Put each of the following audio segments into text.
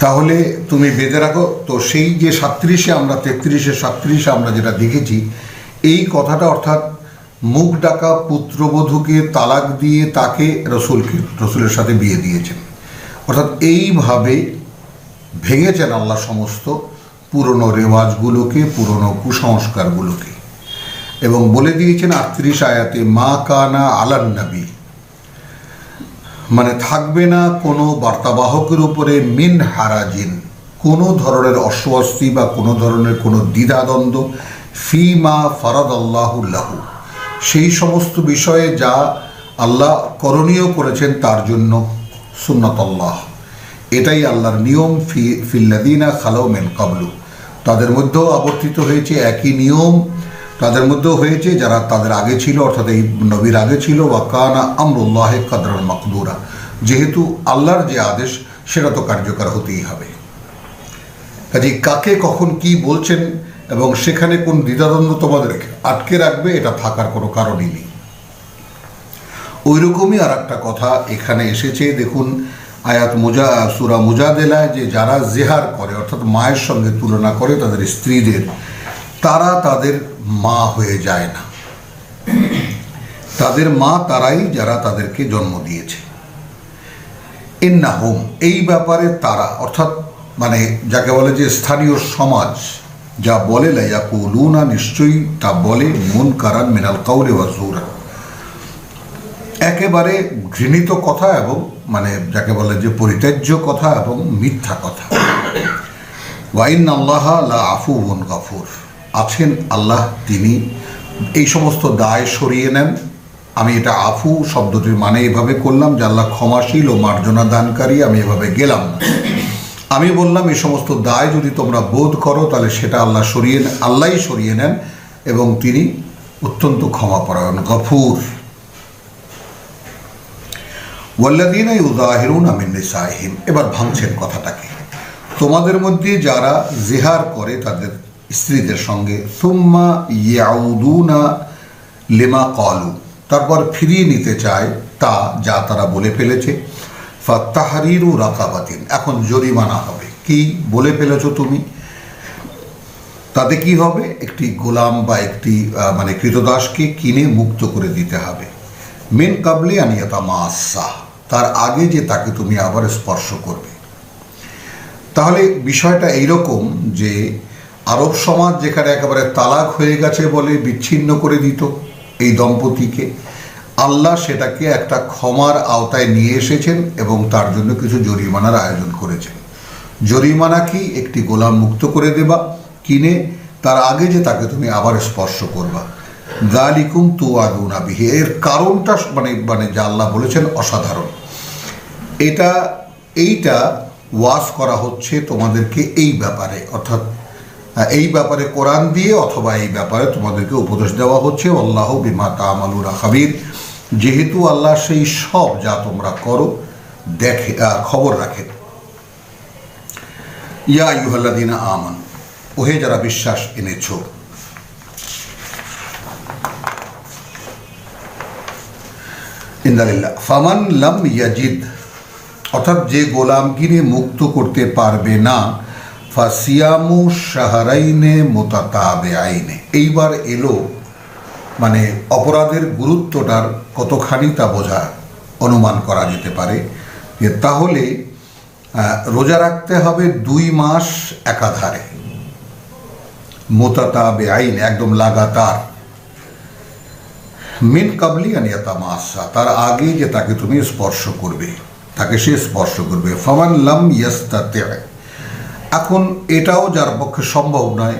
তাহলে তুমি বেঁধে রাখো। তো সেই যে 37-এ আমরা 33-37-এ আমরা যেটা দেখেছি, এই কথাটা অর্থাৎ মুখ ডাকা পুত্রবধূকে তালাক দিয়ে তাকে রসুলের সাথে বিয়ে দিয়েছেন। অর্থাৎ এইভাবে ভেঙেছেন আল্লাহ সমস্ত পুরনো রেওয়াজগুলোকে, পুরনো কুসংস্কারগুলোকে, এবং বলে দিয়েছেন 38 আয়াতে, মা কানা আলান নবী, মানে থাকবে না কোনো বার্তাবাহকের উপরে মিন হারাজিন, কোনো ধরনের অস্বস্তি বা কোনো ধরনের কোনো দ্বিধাদ্বন্দ্ব, ফি মা ফারাদ আল্লাহুল্লাহু, সেই সমস্ত বিষয়ে যা আল্লাহ করণীয় করেছেন তার জন্য, সুন্নাত আল্লাহ, এটাই আল্লাহর নিয়ম, ফিল্লাদিনা খালাউ মিন কাবলু, তাদের মধ্যেও আবর্তিত হয়েছে একই নিয়ম, তাদের মধ্যেও হয়েছে যারা তাদের আগে ছিল, অর্থাৎ এই নবীর আগে ছিল। ওয়া কানা আমরুল্লাহি কদরান মাকদুরা, যেহেতু আল্লাহর যে আদেশ সেটা তো কার্যকর হতেই হবে। কাজে কাকে কখন কি বলছেন এবং সেখানে কোন দ্বিধাদ্বন্দ্ব তোমাদেরকে আটকে রাখবে, এটা থাকার কোনো কারণই নেই। ওই রকমই আর একটা কথা এখানে এসেছে, দেখুন আয়াত সূরা মুজাদেলায়, যে যারা জেহার করে অর্থাৎ মায়ের সঙ্গে তুলনা করে তাদের স্ত্রীদের, তারা তাদের মা হয়ে যায় না, তাদের মা তারাই যারা তাদেরকে জন্ম দিয়েছে। ইন্নাহুম, এই ব্যাপারে তারা, অর্থাৎ মানে যাকে বলে যে স্থানীয় সমাজ যা বলে, লায়াকুলুনা, নিশ্চয়ই তা বলে, মুনকারান মিনাল কাউলি ওয়া জুরা, একেবারে ঘৃণিত কথা এবং মানে যাকে বলে যে পরিত্যাজ্য কথা এবং মিথ্যা কথা। ওয়া ইন্নাল্লাহা লা আফুউন গফুর, আছেন আল্লাহ, তিনি এই সমস্ত দায় সরিয়ে নেন। আমি এটা আফু শব্দটির মানে এভাবে করলাম যে আল্লাহ ক্ষমাশীল ও মার্জনা দানকারী, আমি এভাবে গেলাম না। আমি বললাম এই সমস্ত দায় যদি তোমরা বোধ করো তাহলে সেটা আল্লাহই সরিয়ে নেন, এবং তিনি অত্যন্ত ক্ষমাপরায়ণ, গফুর। ওয়াল্লাযীনা ইউযাহিরুনা মিন নিসাইহিম, এবার ভাঙছেন কথাটাকে, তোমাদের মধ্যে যারা জিহার করে তাদের স্ত্রীদের সঙ্গে, সুম্মা ইয়াউদুনা লিমা ক্বালু, তারপর ফিরিয়ে নিতে চায় তা যা তারা বলে ফেলেছে, ফাতাহরিরু রাকাবাতিন, এখন জরিমানা হবে। কি বলে ফেলেছো তুমি, তাতে কি হবে, একটি গোলাম বা একটি মানে কৃতদাসকে কিনে মুক্ত করে দিতে হবে। মিন কাবলি আন ইয়াতামাসসা, তার আগে যে তাকে তুমি আবার স্পর্শ করবে। তাহলে বিষয়টা এইরকম যে আরব সমাজ যেখানে একেবারে তালাক হয়ে গেছে বলে বিচ্ছিন্ন করে দিত এই দম্পতিকে, আল্লাহ সেটাকে একটা ক্ষমার আওতায় নিয়ে এসেছেন এবং তার জন্য কিছু জরিমানার আয়োজন করেছেন। জরিমানা কি, একটি গোলাম মুক্ত করে দেবা কিনে, তার আগে যে তাকে তুমি আবার স্পর্শ করবা। যালিকুম তুআদুনা বিহি, এর কারণটা মানে যা আল্লাহ বলেছেন অসাধারণ। এইটা ওয়াজ করা হচ্ছে তোমাদেরকে এই ব্যাপারে, অর্থাৎ এই ব্যাপারে কোরআন দিয়ে, অথবা এই ব্যাপারে তোমাদেরকে উপদেশ দেওয়া হচ্ছে। আল্লাহু বিমা তা'মালুনা খাবীর, যেহেতু আল্লাহ সেই সব যা তোমরা করো দেখে, খবর রাখেন। ইয়া আইয়ুহাল্লাযীনা আমানু, ওহে যারা বিশ্বাস এনেছো, ইন্নালিল্লাহ ফামান লাম ইয়াজিদ, অর্থাৎ যে গোলামগিরি মুক্ত করতে পারবে না, ফাসিয়ামু শাহরাইনে মুতাতাবিআইনে, এইবার এলো মানে অপরাধের গুরুত্বটার কতখানি তা অনুমান করা যেতে পারে, যে তাহলে রোজা রাখতে হবে 2 মাস একাধারে, মুতাতাবিআইন, একদম লাগাতার। মিন কাবলি আন ইয়াতামাসসা, তার আগে যে তাকে তুমি স্পর্শ করবে, তাকে সে স্পর্শ করবে। ফামান লাম ইয়াস্তাতি, এখন এটাও যার পক্ষে সম্ভব নয়,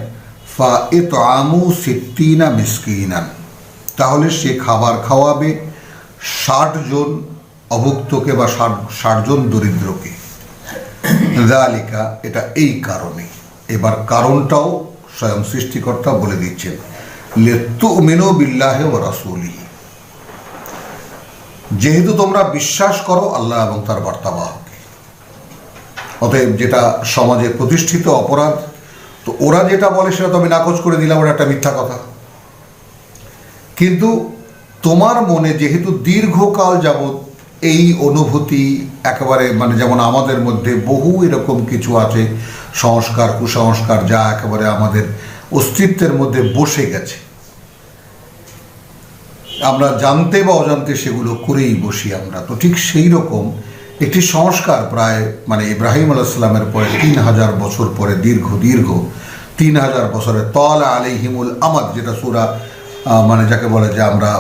ফা ইতআমু 60 মিসকিনান, তাহলে সে খাবার খাওয়াবে 60 জন অভুক্তকে বা 60 জন দরিদ্রকে। যালিকা, এটা এই কারণে, এবার কারণটাও স্বয়ং সৃষ্টিকর্তা বলে দিচ্ছেন, লিতুমিনু বিল্লাহি ওয়া রাসূলিহি, যেহেতু তোমরা বিশ্বাস করো আল্লাহ এবং তার বার্তাবাহকে। অতএব যেটা সমাজে প্রতিষ্ঠিত অপরাধ, তো ওরা যেটা বলে সেটা তো আমি নাকচ করে দিলাম, ওটা একটা মিথ্যা কথা। কিন্তু তোমার মনে যেহেতু দীর্ঘকাল যাবৎ এই অনুভূতি একেবারে মানে যেমন আমাদের মধ্যে বহু এরকম কিছু আছে সংস্কার কুসংস্কার যা একেবারে আমাদের অস্তিত্বের মধ্যে বসে গেছে, আমরা জানতে বা অজান্তে সেগুলো করেই বসি আমরা। তো ঠিক সেই রকম একটি সংস্কার প্রায় মানে ইব্রাহিম আলাইহিসসালামের পরে 3000 বছর পরে দীর্ঘ 3000 বছরে তালা আলাইহিমুল আমাদ, যেটা সূরা মানে যাকে বলে যে আমরা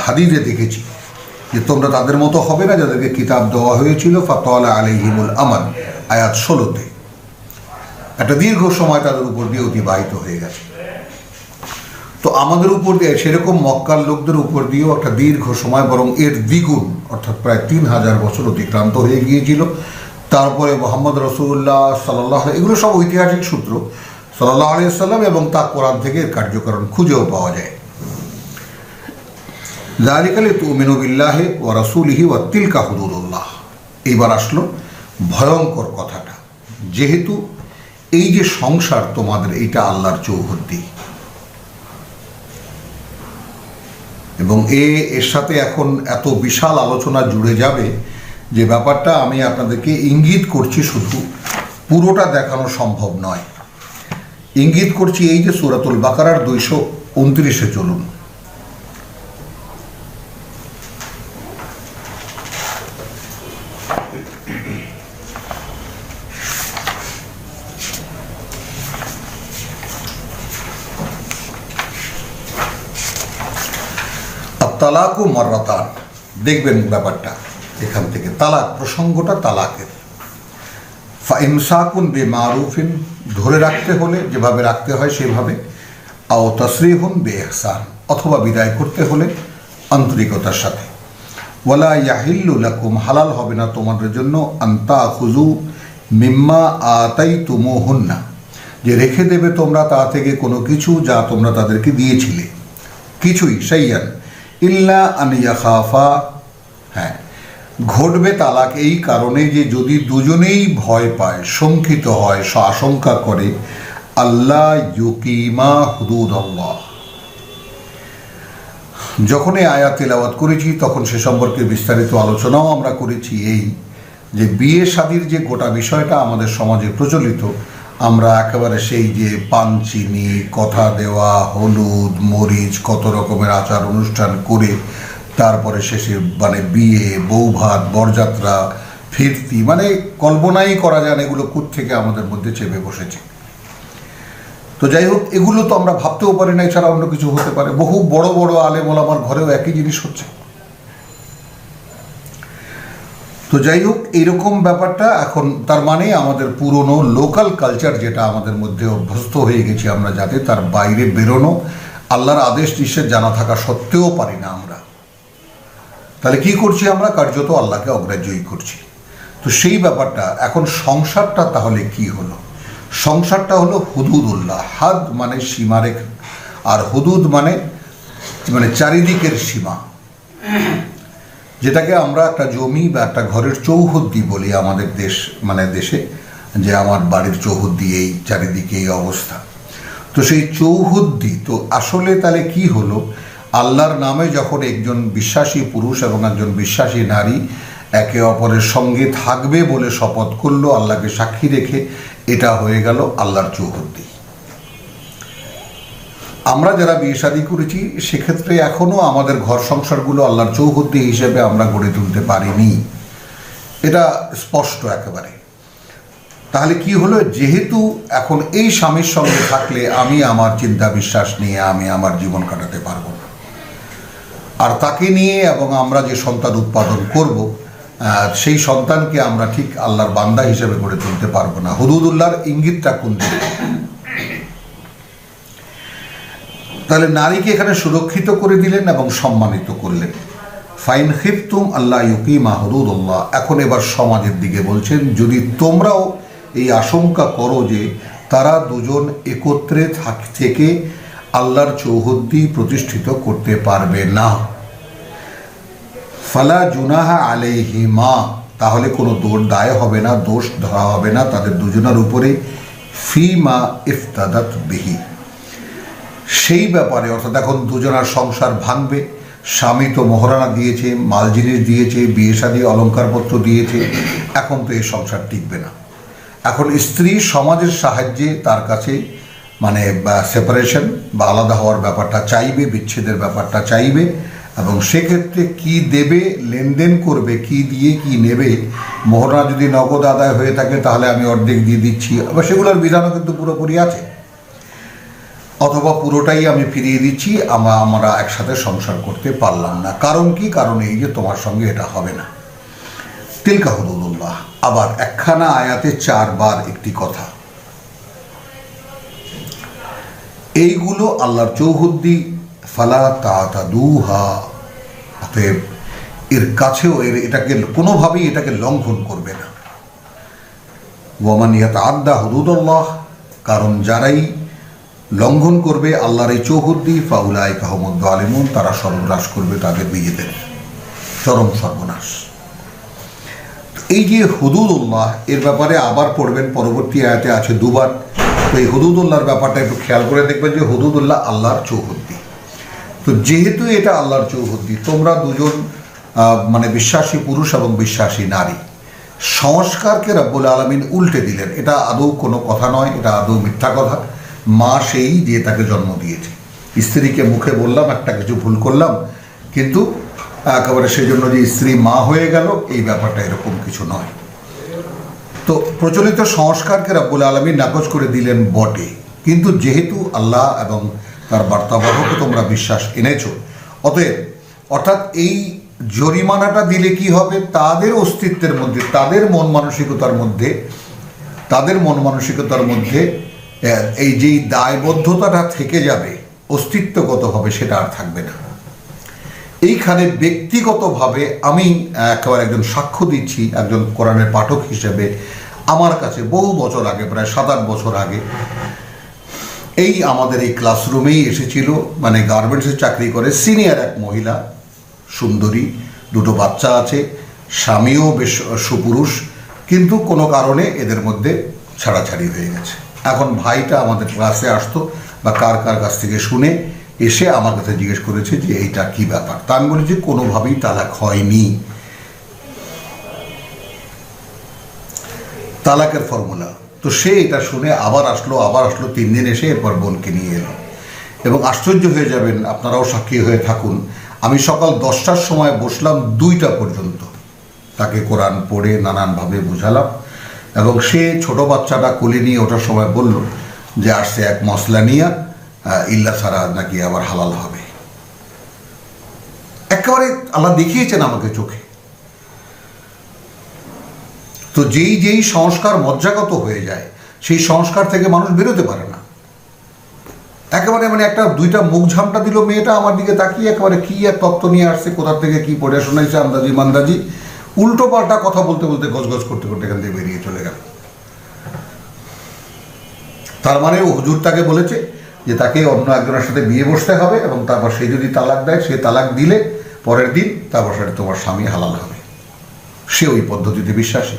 হাদিসে দেখেছি যে তোমরা তাদের মতো হবে না যাদেরকে কিতাব দেওয়া হয়েছিল ফাতালা আলাইহিমুল আমাদ, আয়াত 16-তে। একটা দীর্ঘ সময় তাদের উপর দিয়ে অতিবাহিত হয়ে গেছে। তো আমাদের উপর দিয়ে সেরকম মক্কার লোকদের উপর দিয়েও একটা দীর্ঘ সময়, বরং এর দ্বিগুণ অর্থাৎ প্রায় 3000 বছর অতিক্রান্ত হয়ে গিয়েছিল। তারপরে মোহাম্মদ রাসূলুল্লাহ সাল্লাল্লাহু, এগুলো সব ঐতিহাসিক সূত্র, সাল্লাল্লাহু আলাইহি ওয়াসাল্লাম এবং তা কোরআন থেকে এর কার্যকারণ খুঁজেও পাওয়া যায়। যালিকা লিতুমিনু বিল্লাহি ওয়া রাসূলিহি ওয়া তিলকা হুদুদুল্লাহ। এইবার আসলো ভয়ঙ্কর কথাটা, যেহেতু এই যে সংসার তোমাদের, এইটা আল্লাহর চৌহদ্দি, এবং এর সাথে এখন এত বিশাল আলোচনা জুড়ে যাবে যে ব্যাপারটা আমি আপনাদেরকে ইঙ্গিত করছি, শুধু পুরোটা দেখানো সম্ভব নয়। ইঙ্গিত করছি এই যে সূরাতুল বাকারার 229-এ চলুন। তালাকু মাররাতান, দেখবেন ব্যাপারটা এখান থেকে, তালাক প্রসঙ্গটা তালাকের। ফাইমসাকুন বিমারুফিন, ধরে রাখতে হলে যেভাবে রাখতে হয় সেভাবে, আও তাসরিহুন বিইহসান, অথবা বিদায় করতে হলে আন্তরিকতার সাথে। ওয়ালা ইয়াহিল্লু লাকুম, হালাল হবে না তোমাদের জন্য, আন তাখুযু মিম্মা আতাইতুমুহুন্না, যে রেখে দেবে তোমরা তা থেকে কোনো কিছু যা তোমরা তাদেরকে দিয়েছিলে, কিছুই, শাইয়ান ইল্লা আন ইয়াখাফা, হ্যাঁ ঘটবে তালাক এই কারণে যে যদি দুজনেই ভয় পায়, শঙ্কিত হয়, আশঙ্কা করে, আল্লাহ ইউকিমা হুদুদাল্লাহ। যখন এই আয়াত তেলাওয়াত করেছি তখন সে সম্পর্কে বিস্তারিত আলোচনাও আমরা করেছি, এই যে বিয়ে শাদীর যে গোটা বিষয়টা আমাদের সমাজে প্রচলিত, আমরা একেবারে সেই যে পান চিনি, কথা দেওয়া, হলুদ মরিচ, কত রকমের আচার অনুষ্ঠান করে তারপরে শেষে মানে বিয়ে, বৌভাত, বরযাত্রা, ফিরতি, মানে কল্পনাই করা যায় না এগুলো কোত্থেকে আমাদের মধ্যে চেপে বসেছে। তো যাই হোক, এগুলো তো আমরা ভাবতেও পারি না এছাড়া অন্য কিছু হতে পারে। বহু বড় বড় আলেম ওলামার ঘরেও একই জিনিস হচ্ছে। তো যাই হোক, এইরকম ব্যাপারটা এখন, তার মানে আমাদের পুরনো লোকাল কালচার যেটা আমাদের মধ্যে অভ্যস্ত হয়ে গেছি আমরা, যাতে তার বাইরে বেরোনো আল্লাহর আদেশ নিষেধ জানা থাকা সত্ত্বেও পারি না আমরা, তাহলে কি করছি আমরা? কার্যত আল্লাহকে অগ্রাহ্যই করছি। তো সেই ব্যাপারটা এখন, সংসারটা তাহলে কি হলো? সংসারটা হলো হুদুদুল্লাহ। হাদ মানে সীমারেখা, আর হুদুদ মানে চারিদিকের সীমা, যেটাকে আমরা একটা জমি বা একটা ঘরের চৌহদ্দি বলি আমাদের দেশে, যে আমার বাড়ির চৌহদ্দি এই, চারিদিকে এই অবস্থা। তো সেই চৌহদ্দি তো আসলে তাহলে কি হলো? আল্লাহর নামে যখন একজন বিশ্বাসী পুরুষ এবং একজন বিশ্বাসী নারী একে অপরের সঙ্গে থাকবে বলে শপথ করলো, আল্লাহকে সাক্ষী রেখে, এটা হয়ে গেল আল্লাহর চৌহদ্দি। আমরা যারা বিয়ে শাদী করেছি সেক্ষেত্রে এখনও আমাদের ঘর সংসারগুলো আল্লাহর চৌহদ্দি হিসেবে আমরা গড়ে তুলতে পারিনি, এটা স্পষ্ট একেবারে। তাহলে কি হলো? যেহেতু এখন এই স্বামীর সঙ্গে থাকলে আমি আমার চিন্তা বিশ্বাস নিয়ে আমি আমার জীবন কাটাতে পারবো না, আর তাকে নিয়ে এবং আমরা যে সন্তান উৎপাদন করব সেই সন্তানকে আমরা ঠিক আল্লাহর বান্দা হিসেবে গড়ে তুলতে পারবো না। হুদুদুল্লাহর ইঙ্গিতটা কোন দিকে? তাহলে নারীকে এখানে সুরক্ষিত করে দিলেন এবং সম্মানিত করলেন। ফাইন খিফতুম আল্লাহ ইউকিমা হুদুদুল্লাহ। এখন এবার সমাজের দিকে বলছেন, যদি তোমরাও এই আশঙ্কা করো যে তারা দুজন একত্রে থেকে আল্লাহর চৌহদ্দি প্রতিষ্ঠিত করতে পারবে না, ফালা জুনাহা আলাইহিমা, তাহলে কোনো দায় হবে না, দোষ ধরা হবে না তাদের দুজনের উপরে, ফিমা ইফতাদাত বিহি, সেই ব্যাপারে। অর্থাৎ এখন দুজনার সংসার ভাঙবে, স্বামী তো মহারানা দিয়েছে, মাল জিনিস দিয়েছে, বিয়ে শাদী অলঙ্কারপত্র দিয়েছে, এখন তো এই সংসার টিকবে না। এখন স্ত্রী সমাজের সাহায্যে তার কাছে মানে সেপারেশন বা আলাদা হওয়ার ব্যাপারটা চাইবে, বিচ্ছেদের ব্যাপারটা চাইবে, এবং সেক্ষেত্রে কি দেবে, লেনদেন করবে, কি দিয়ে কি নেবে। মোহরা যদি নগদ আদায় হয়ে থাকে তাহলে আমি অর্ধেক দিয়ে দিচ্ছি, আবার সেগুলোর বিধানও কিন্তু পুরোপুরি আছে, অথবা পুরোটাই আমি ফিরিয়ে দিচ্ছি, আমরা একসাথে সংসার করতে পারলাম না। কারণ কি? কারণ এই যে তোমার সঙ্গে এটা হবে না। তিলকা হুদুদুল্লাহ। আবার একখানা আয়াতে 4 বার একটি কথা। এইগুলো আল্লাহর চৌহদ্দি, ফালা তাতাদুহা। অতএব এর কাছেও এটাকে কোনোভাবেই এটাকে লঙ্ঘন করবে না। ওয়ামান ইয়াতাআদ্দা হুদুদাল্লাহ, কারণ যারাই লঙ্ঘন করবে আল্লাহর এই চৌহদ্দি, ফাউলাইকা হুমুদ যালিমুন, তারা সর্বনাশ করবে তাদের নিজেদের, চরম সর্বনাশ। এই যে হুদুদুল্লাহ, এর ব্যাপারে আবার পড়বেন, পরবর্তী আয়াতে আছে 2 বার। তো এই হুদুদুল্লাহর ব্যাপারটা একটু খেয়াল করে দেখবেন যে হুদুদুল্লাহ আল্লাহর চৌহদ্দি। তো যেহেতু এটা আল্লাহর চৌহদ্দি, তোমরা দুজন মানে বিশ্বাসী পুরুষ এবং বিশ্বাসী নারী, সংস্কারকে রব্বুল আলামিন উল্টে দিলেন। এটা আদৌ কোনো কথা নয়, এটা আদৌ মিথ্যা কথা। মা সেই যে তাকে জন্ম দিয়েছে। স্ত্রীকে মুখে বললাম একটা কিছু ভুল করলাম, কিন্তু একেবারে সেই জন্য যে স্ত্রী মা হয়ে গেল, এই ব্যাপারটা এরকম কিছু নয়। তো প্রচলিত সংস্কারকে রব্বুল আলামিন নাকচ করে দিলেন বটে, কিন্তু যেহেতু আল্লাহ এবং তার বার্তাবাহকে তোমরা বিশ্বাস এনেছো, অর্থাৎ এই জরিমানাটা দিলে কি হবে, তাদের অস্তিত্বের মধ্যে, তাদের মন মানসিকতার মধ্যে এই যেই দায়বদ্ধতাটা থেকে যাবে, অস্তিত্বগতভাবে সেটা আর থাকবে না। এইখানে ব্যক্তিগতভাবে আমি একেবারে একজন সাক্ষ্য দিচ্ছি, একজন কোরআনের পাঠক হিসেবে। আমার কাছে বহু বছর আগে, প্রায় 7-8 বছর আগে, এই আমাদের এই ক্লাসরুমেই এসেছিল, মানে গার্মেন্টসে চাকরি করে সিনিয়র এক মহিলা, সুন্দরী, 2টো বাচ্চা আছে, স্বামীও বেশ সুপুরুষ, কিন্তু কোনো কারণে এদের মধ্যে ছাড়াছাড়ি হয়ে গেছে। এখন ভাইটা আমাদের ক্লাসে আসতো বা কার কাছ থেকে শুনে এসে আমার কাছে জিজ্ঞেস করেছে যে এইটা কি ব্যাপার। তা আমি বলেছি কোনোভাবেই তালাক হয়নি, তালাকের ফর্মুলা। তো সে এটা শুনে আবার আসলো 3 দিন এসে, এরপর বোনকে নিয়ে এলো। এবং আশ্চর্য হয়ে যাবেন, আপনারাও সাক্ষী হয়ে থাকুন, আমি সকাল 10টার সময় বসলাম 2টা পর্যন্ত, তাকে কোরআন পড়ে নানানভাবে বোঝালাম। এবং সে ছোট বাচ্চাটা কোলে নিয়ে ওঠার সময় বলল যে আসছে এক মশলা নিয়ে, ইল্লা ছাড়া নাকি আবার হালাল হবে। একেবারে আল্লাহ দেখিয়েছেন আমাকে চোখে। তো যেই সংস্কার মজ্জাগত হয়ে যায়, সেই সংস্কার থেকে মানুষ বেরোতে পারে না। একেবারে মানে একটা 2টা মুখ ঝামটা দিল মেয়েটা আমার দিকে তাকিয়ে, একেবারে কি এক তত্ত্ব নিয়ে আসছে, কোথা থেকে কি পড়ে শোনাইছে, আন্দাজি মান্দাজি, উল্টো পাল্টা কথা বলতে বলতে গজগজ করতে করতে এখান থেকে বেরিয়ে চলে গেল। তার মানে হুজুর তাকে বলেছে যে তাকে অন্য একজনের সাথে বিয়ে বসতে হবে, এবং তারপর সে যদি তালাক দেয়, সে তালাক দিলে পরের দিন তারপর সেটা তোমার স্বামী হালাল হবে। সে ওই পদ্ধতিতে বিশ্বাসী,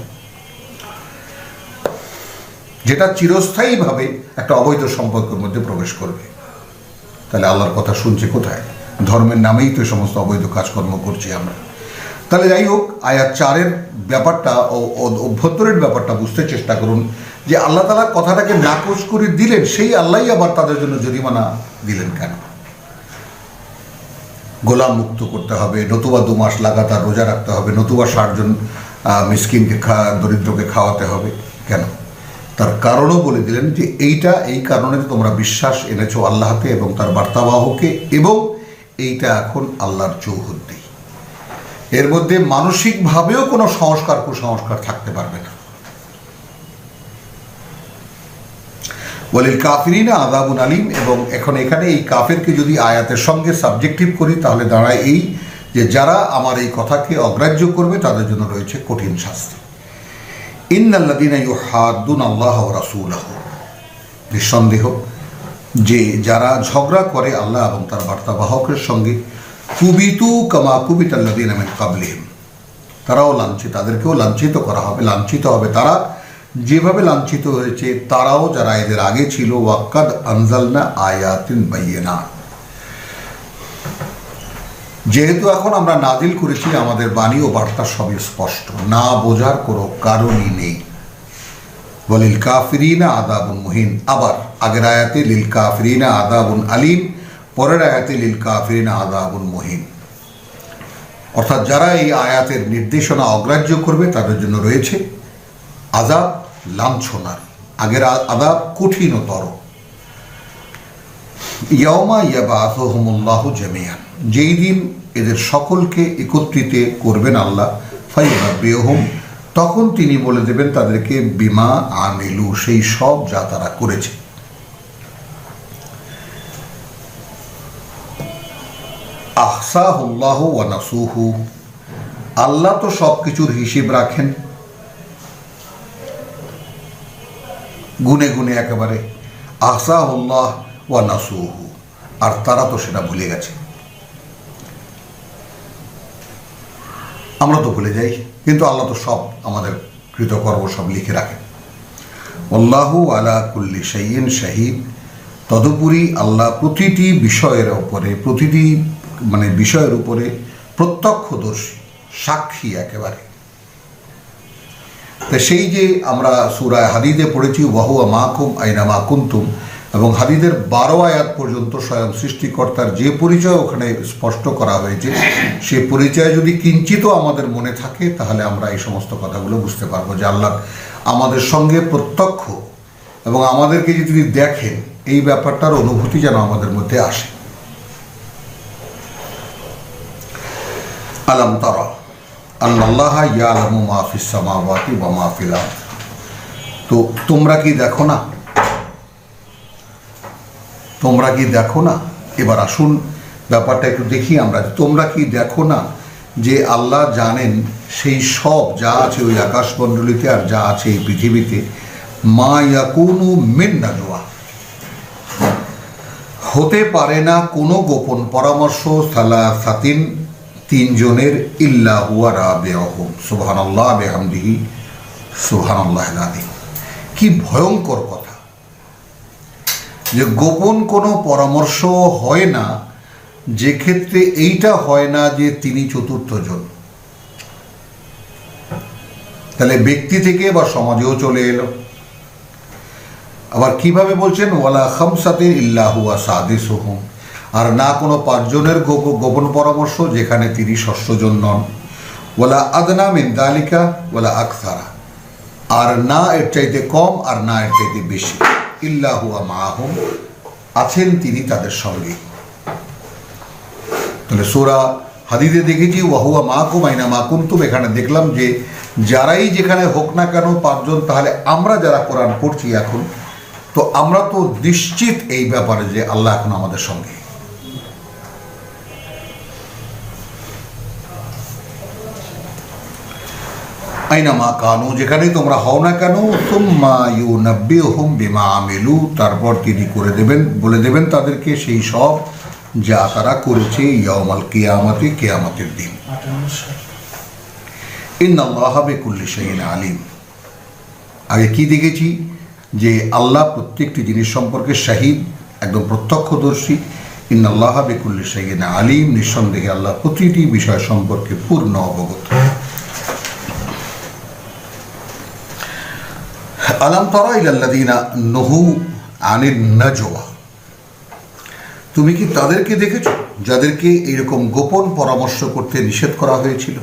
যেটা চিরস্থায়ীভাবে একটা অবৈধ সম্পর্কের মধ্যে প্রবেশ করবে। তাহলে আল্লাহর কথা শুনছে কোথায়? ধর্মের নামেই তো এই সমস্ত অবৈধ কাজকর্ম করছি আমরা। তাহলে যাই হোক, আয়াত 4-এর ব্যাপারটা, অভ্যন্তরের ব্যাপারটা বুঝতে চেষ্টা করুন, যে আল্লাহ তাআলা কথাটাকে নাকচ করে দিলেন, সেই আল্লাহই আবার তাদের জন্য জরিমানা দিলেন কেন? গোলাম মুক্ত করতে হবে, নতুবা 2 মাস লাগাতার রোজা রাখতে হবে, নতুবা 60 জন মিসকিনকে দরিদ্রকে খাওয়াতে হবে, কেন? তার কারণও বলে দিলেন যে এইটা এই কারণে তোমরা বিশ্বাস এনেছো আল্লাহকে এবং তার বার্তাবাহকে, এবং এইটা এখন আল্লাহর চৌহদ্দি। এর মধ্যে মানসিকভাবেও কোনো কুসংস্কার থাকতে পারবে না। ওয়ালিল কাফিরিনা আযাবুন আলীম। এবং এখানে এই কাফেরকে যদি আয়াতের সঙ্গে সাবজেক্টিভ করি, তাহলে দাঁড়ায় এই যে যারা আমার এই কথাকে অগ্রাহ্য করবে তাদের জন্য রয়েছে কঠিন শাস্তি। ইন্নাল্লাযীনা ইউহাদ্দুনা আল্লাহ ওয়া রাসূলাহু, নিঃসন্দেহ যে যারা ঝগড়া করে আল্লাহ এবং তার বার্তাবাহকের সঙ্গে, কুবিতু কামা কুবিতাল্লাযীনা মিন ক্বাবলিহিম, তারাও লাঞ্ছিত, তাদেরকেও লাঞ্ছিত করা হবে, লাঞ্ছিত হবে তারা যেভাবে লাঞ্ছিত হয়েছে তারাও যারা এদের আগে ছিল। ওয়াক্কাদ আনজালনা আয়াতিন বাইয়িনাত, যেহেতু এখন আমরা নাজিল করেছি, আমাদের বাণী ও বার্তা সবই স্পষ্ট, না বোঝার কোনো কারণই নেই। ওয়ালিল কাফিরিনা আযাবুন মুহিন। আবার আগের আয়াতে লিল কাফিরিনা আযাবুন আলিম, পরের আয়াতে লিল কাফিরিনা আযাবুন মুহিন। অর্থাৎ যারা এই আয়াতের নির্দেশনা অগ্রাহ্য করবে তাদের জন্য রয়েছে আযাব লাঞ্ছনার। আগের আযাব কঠিনতর। ইয়াউমা ইয়াবআসুহুমুল্লাহু জামিআন, যেই দিন এদের সকলকে একত্রিত করবেন আল্লাহ, ফায়ুনাব্বিউহুম, তখন তিনি বলে দেবেন তাদেরকে বিমা আমিলু, সেই সব যা তারা করেছে। আহসাহুল্লাহু ওয়া নাসুহু, আল্লাহ তো সব কিছুর হিসেব রাখেন, গুনে গুনে একেবারে। আহসাহুল্লাহ ওয়া নাসুহু, আর তারা তো সেটা ভুলে গেছে। আমরা তো ভুলে যাই, কিন্তু আল্লাহ তো সব আমাদের কৃতকর্ম সব লিখে রাখেন। আল্লাহু আলা কুল্লি শাইইন শাহিদ, তদুপরি আল্লাহ প্রতিটি বিষয়ের উপরে, প্রতিটি বিষয়ের উপরে প্রত্যক্ষদর্শী, সাক্ষী একেবারে। তা সেই যে আমরা সূরা হাদীদে পড়েছি ওয়াহুয়া মাকুম আইনা মা কুনতুম, এবং হাদীদের 12 আয়াত পর্যন্ত স্বয়ং সৃষ্টিকর্তার যে পরিচয় ওখানে স্পষ্ট করা হয়েছে, সে পরিচয় যদি কিঞ্চিতও আমাদের মনে থাকে, তাহলে আমরা এই সমস্ত কথাগুলো বুঝতে পারবো যে আল্লাহ আমাদের সঙ্গে প্রত্যক্ষ, এবং আমাদেরকে যদি দেখেন এই ব্যাপারটার অনুভূতি যেন আমাদের মধ্যে আসে। আলাম তারা আল্লাল্লাহা ইয়ালামু মা ফিস সামাওয়াতি ওয়া মা ফিল আরদ, তো তোমরা কি দেখো না, তোমরা কি দেখো না? এবার আসুন ব্যাপারটা একটু দেখি আমরা। তোমরা কি দেখো না যে আল্লাহ জানেন সেই সব যা আছে ওই আকাশমণ্ডলীতে আর যা আছে এই পৃথিবীতে। মা ইয়াকুনু মিন নাজওয়া, হতে পারে না কোনো গোপন পরামর্শ, সালাসাতিন, 3 জনের, ইল্লা হুয়া রাবিউহুম, সুবহানাল্লাহ বিহামদিহি সুবহানাল্লাহিল আযীম। কি ভয়ঙ্কর কথা যে গোপন কোনো পরামর্শ হয় না, যে ক্ষেত্রে এইটা হয় না যে তিনি চতুর্থ জন। তাহলে ব্যক্তি থেকে বা সমাজেও চলে এলো। আবার কিভাবে বলছেন ওয়ালা খামসাতিন ইল্লা হুয়া সাদিসুহুম, আর না কোনো 5 জনের গোপন পরামর্শ যেখানে তিনি 6ষ্ঠ জন নন। ওয়ালা আদনা মিন যালিকা ওয়ালা আকসারা, আর না এর চাইতে কম আর না এর চাইতে বেশি। ইল্লা হুয়া মাআহুম, আছেন তিনি তাদের সঙ্গে। তাহলে সূরা হাদীদে দেখেছি ওয়াহুয়া মাআকুম আইনা মা কুনতুম, এখানে দেখলাম যে যারাই যেখানে হোক না কেন 5 জন, তাহলে আমরা যারা কোরআন পড়ছি এখন, তো আমরা তো নিশ্চিত এই ব্যাপারে যে আল্লাহ এখন আমাদের সঙ্গে। আইনা মা কানু, যেখানেই তোমরা হও না কেন, সুম্মা ইউনাব্বিউহুম বিমা আমিলু, তারপর তিনি করে দেবেন, বলে দেবেন তাদেরকে সেই সব যা তারা করেছে, ইয়াউমাল কিয়ামতি, কিয়ামতের দিন। ইন্নাল্লাহা বিকুল্লি শাইইন আলিম। আগে কি দেখেছি যে আল্লাহ প্রত্যেকটি জিনিস সম্পর্কে শাহিদ, একদম প্রত্যক্ষদর্শী। ইন্নাল্লাহা বিকুল্লি শাইইন আলিম, নিঃসন্দেহে আল্লাহ প্রতিটি বিষয় সম্পর্কে পূর্ণ অবগত। আলাম তারা ইলাল্লাযীনা নুহু আনিন নাজওয়া, তুমি কি তাদেরকে দেখেছো যাদেরকে এরকম গোপন পরামর্শ করতে নিষেধ করা হয়েছিল?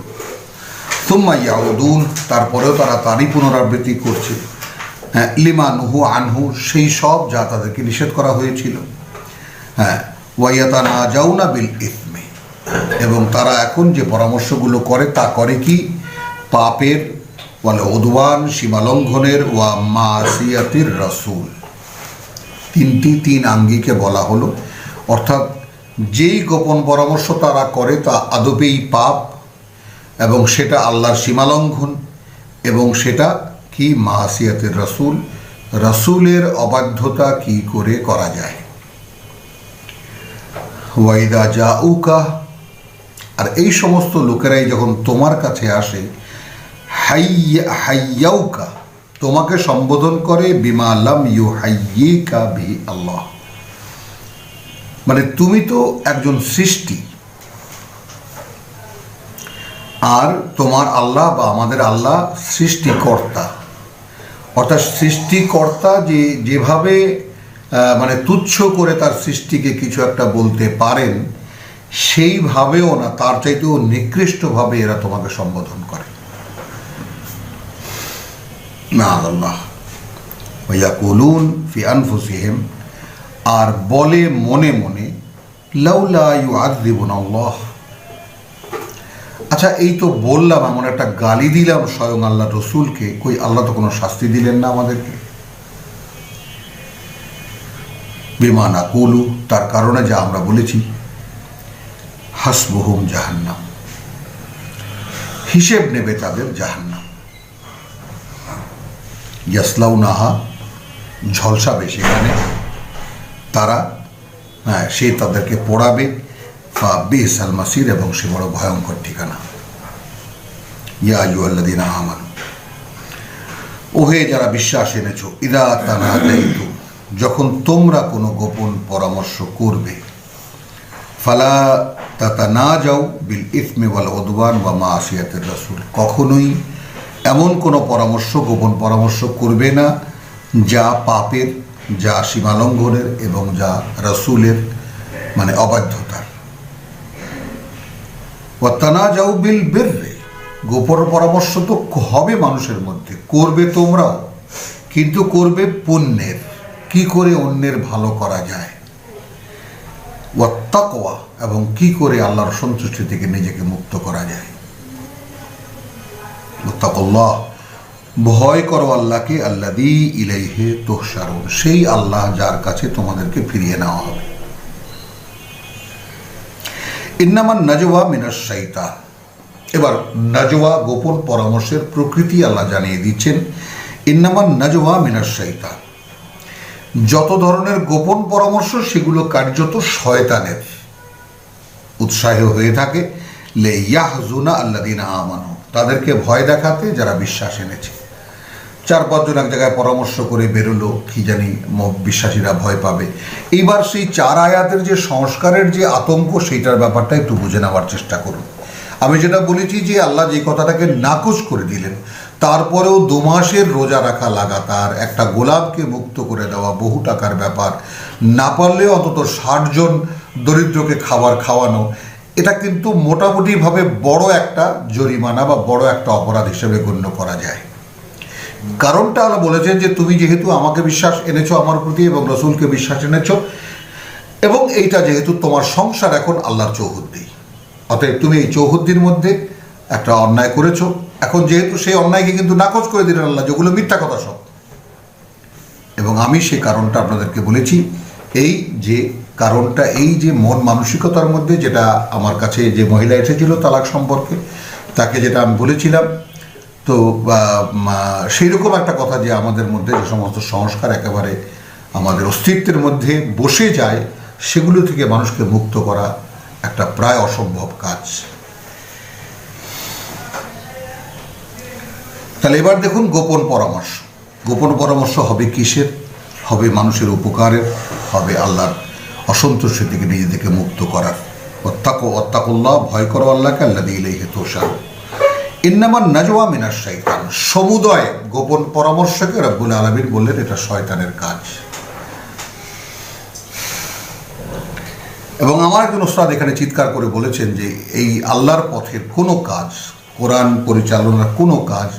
সুম্মা ইয়াউদুন, তারপরেও তারা তারই পুনরাবৃত্তি করছে। হ্যাঁ, লিমা নুহু আনহু, সেই সব যা তাদেরকে নিষেধ করা হয়েছিল। হ্যাঁ, ওয়ায়াতানাজাউনা বিল ইসমি, এবং তারা এখন যে পরামর্শগুলো করে তা করে কি? পাপের, ওয়াল উদওয়ান, সীমালঙ্ঘনের, ওয়া মাসিয়াতির রাসূল, 3 আঙ্গিকে বলা হলো। অর্থাৎ যেই গোপন পরামর্শ তারা করে তা আদপেই পাপ, এবং সেটা আল্লাহর সীমালঙ্ঘন, এবং সেটা কি? মাসিয়াতির রাসূল, রাসূলের অবাধ্যতা কি করে করা যায়। ওয়াইদা জাউকা, আর এই সমস্ত লোকেরাই যখন তোমার কাছে আসে, হাইয়াউকা, তোমাকে সম্বোধন করে, বিমা লাম ইউহাইয়িকা বিহি আল্লাহ, মানে তুমি তো একজন সৃষ্টি, আর তোমার আল্লাহ বা আমাদের আল্লাহ সৃষ্টিকর্তা, অর্থাৎ সৃষ্টিকর্তা যেভাবে মানে তুচ্ছ করে তার সৃষ্টিকে কিছু একটা বলতে পারেন, সেইভাবেও না, তার চাইতেও নিকৃষ্টভাবে এরা তোমাকে সম্বোধন করে। না আল্লাহ ওয়ায়াকুলুন ফি আনফুসিহিম, আর বলে মনে মনে, লাউলা ইউআযিবুনা আল্লাহ। আচ্ছা, এই তো বললাম, এমন একটা গালি দিলাম স্বয়ং আল্লাহ রসুলকে, কই আল্লাহ তো কোনো শাস্তি দিলেন না আমাদেরকে? বিমা নাকুলু, তার কারণে যা আমরা বলেছি, হাসবুহুম জাহান্নাম, হিসেব নেবে তাদের জাহান্নাম, ইয়াসলাউনাহা, ঝলসাবে সেখানে তারা, সে তাদেরকে পড়াবে, ফা বিসাল মাসির, এবং সে বড় ভয়ঙ্কর ঠিকানা। ইয়া আইয়ুহাল্লাযীনা আমানু, ওহে যারা বিশ্বাস এনেছো, ইদা তানাজাইতুম, যখন তোমরা কোনো গোপন পরামর্শ করবে, ফালা তাতানাজাউ বিল ইসমি ওয়াল উদওয়ান ওয়া মাসিয়াতির রাসূল, কখনোই এমন কোনো পরামর্শ, গোপন পরামর্শ করবে না যা পাপের, যা সীমালঙ্ঘনের, এবং যা রাসূলের মানে অবাধ্যতার। ওয়া তানাজাউ বিল বিররি, গোপন পরামর্শ তো হবে মানুষের মধ্যে, করবে তোমরাও, কিন্তু করবে পুণ্যের, কি করে অন্যের ভালো করা যায়, ওয়া তাকওয়া, এবং কি করে আল্লাহর সন্তুষ্টি থেকে নিজেকে মুক্ত করা যায়। মুত্তাকুল্লাহ, ভয় করো আল্লাহকে, আল্লাযী ইলাইহি তুহশারুন, সেই আল্লাহ যার কাছে তোমাদেরকে ফিরিয়ে নেওয়া হবে। ইন্নামান নাজওয়া মিনাশ শাইতান, এবার নাজওয়া, গোপন পরামর্শের প্রকৃতি আল্লাহ জানিয়ে দিচ্ছেন। ইন্নামান নাজওয়া মিনাশ শাইতান, যত ধরনের গোপন পরামর্শ সেগুলো কার্যত শয়তানের উৎসাহ হয়ে থাকে। লে ইয়াহজুনা আল্লাযীনা আমানু, তাদেরকে ভয় দেখাতে যারা বিশ্বাস এনেছে। 4-5 জন এক জায়গায় পরামর্শ করে বেরোলো, কি জানি বিশ্বাসীরা ভয় পাবে। এইবার সেই 4 আয়াতের যে সংস্কারের যে আতঙ্ক, সেইটার ব্যাপারটা একটু বুঝে নেওয়ার চেষ্টা করুন। আমি যেটা বলেছি যে আল্লাহ যে কথাটাকে নাকচ করে দিলেন, তারপরেও 2 মাসের রোজা রাখা লাগাতার, একটা গোলাপকে মুক্ত করে দেওয়া বহু টাকার ব্যাপার, না পারলেও অন্তত 60 জন দরিদ্রকে খাবার খাওয়ানো, এটা কিন্তু মোটামুটিভাবে বড় একটা জরিমানা বা বড় একটা অপরাধ হিসেবে গণ্য করা যায়। কারণটা আল্লাহ বলেছেন যে তুমি যেহেতু আমাকে বিশ্বাস এনেছো আমার প্রতি, এবং রসুলকে বিশ্বাস এনেছো, এবং এইটা যেহেতু তোমার সংসার এখন আল্লাহর চৌহদ্দি, অতএব তুমি এই চৌহদ্দির মধ্যে একটা অন্যায় করেছো। এখন যেহেতু সেই অন্যায়কে কিন্তু নাকচ করে দিলেন আল্লাহ, যেগুলো মিথ্যা কথা সব, এবং আমি সেই কারণটা আপনাদেরকে বলেছি। এই যে কারণটা, এই যে মন মানসিকতার মধ্যে, যেটা আমার কাছে যে মহিলা এসেছিল তালাক সম্পর্কে, তাকে যেটা আমি বলেছিলাম, তো সেই রকম একটা কথা যে আমাদের মধ্যে যে সমস্ত সংস্কার একেবারে আমাদের অস্তিত্বের মধ্যে বসে যায়, সেগুলো থেকে মানুষকে মুক্ত করা একটা প্রায় অসম্ভব কাজ। তাহলে এবার দেখুন গোপন পরামর্শ। গোপন পরামর্শ হবে কিসের? হবে মানুষের উপকারের, হবে আল্লাহর অসন্তুষ্টি থেকে নিজেদেরকে মুক্ত করার। ওয়াত্তাকুল্লাহ, ভয় করো আল্লাহকে, আল্লাযী ইলাইহি তুহশারুন। ইন্নামান নাজওয়া মিনাশ শাইতান, সমুদয় গোপন পরামর্শকে রব্বুল আলামিন বললেন এটা শয়তানের কাজ। এবং আমার একজন উস্তাদ এখানে চিৎকার করে বলেছেন যে এই আল্লাহর পথের কোনো কাজ, কোরআন পরিচালনার কোনো কাজ,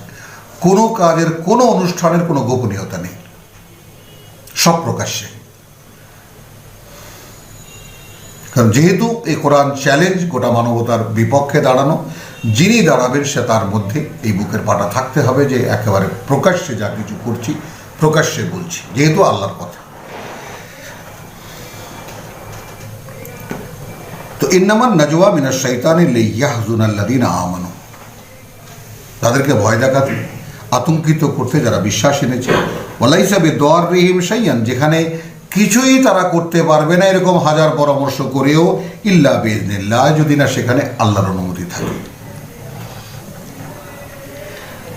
কোনো কাজের, কোনো অনুষ্ঠানের কোনো গোপনীয়তা নেই, সব প্রকাশ্যে। কারণ যেহেতু এই কোরআন চ্যালেঞ্জ, গোটা মানবতার বিপক্ষে দাঁড়ানো, যিনি দাঁড়াবেন সে তার মধ্যে এই বুকের পাটা থাকতে হবে যে একেবারে প্রকাশ্যে যা কিছু করছি প্রকাশ্যে বলছি, যেহেতু আল্লাহর কথা। তো ইন্নামান নাজওয়া মিনাশ শাইতানি লিয়াহজুনাল্লাযীনা আমানু, তাদেরকে ভয় দেখাতে, আতঙ্কিত করতে যারা বিশ্বাস এনেছে। ওয়ালাইসা বিদাররিহিম শাইআন, যেখানে কিছুই তারা করতে পারবে না এরকম হাজার পরামর্শ করেও, ইল্লা বিইজনিল্লাহ, যদি না সেখানে আল্লাহর অনুমতি থাকে।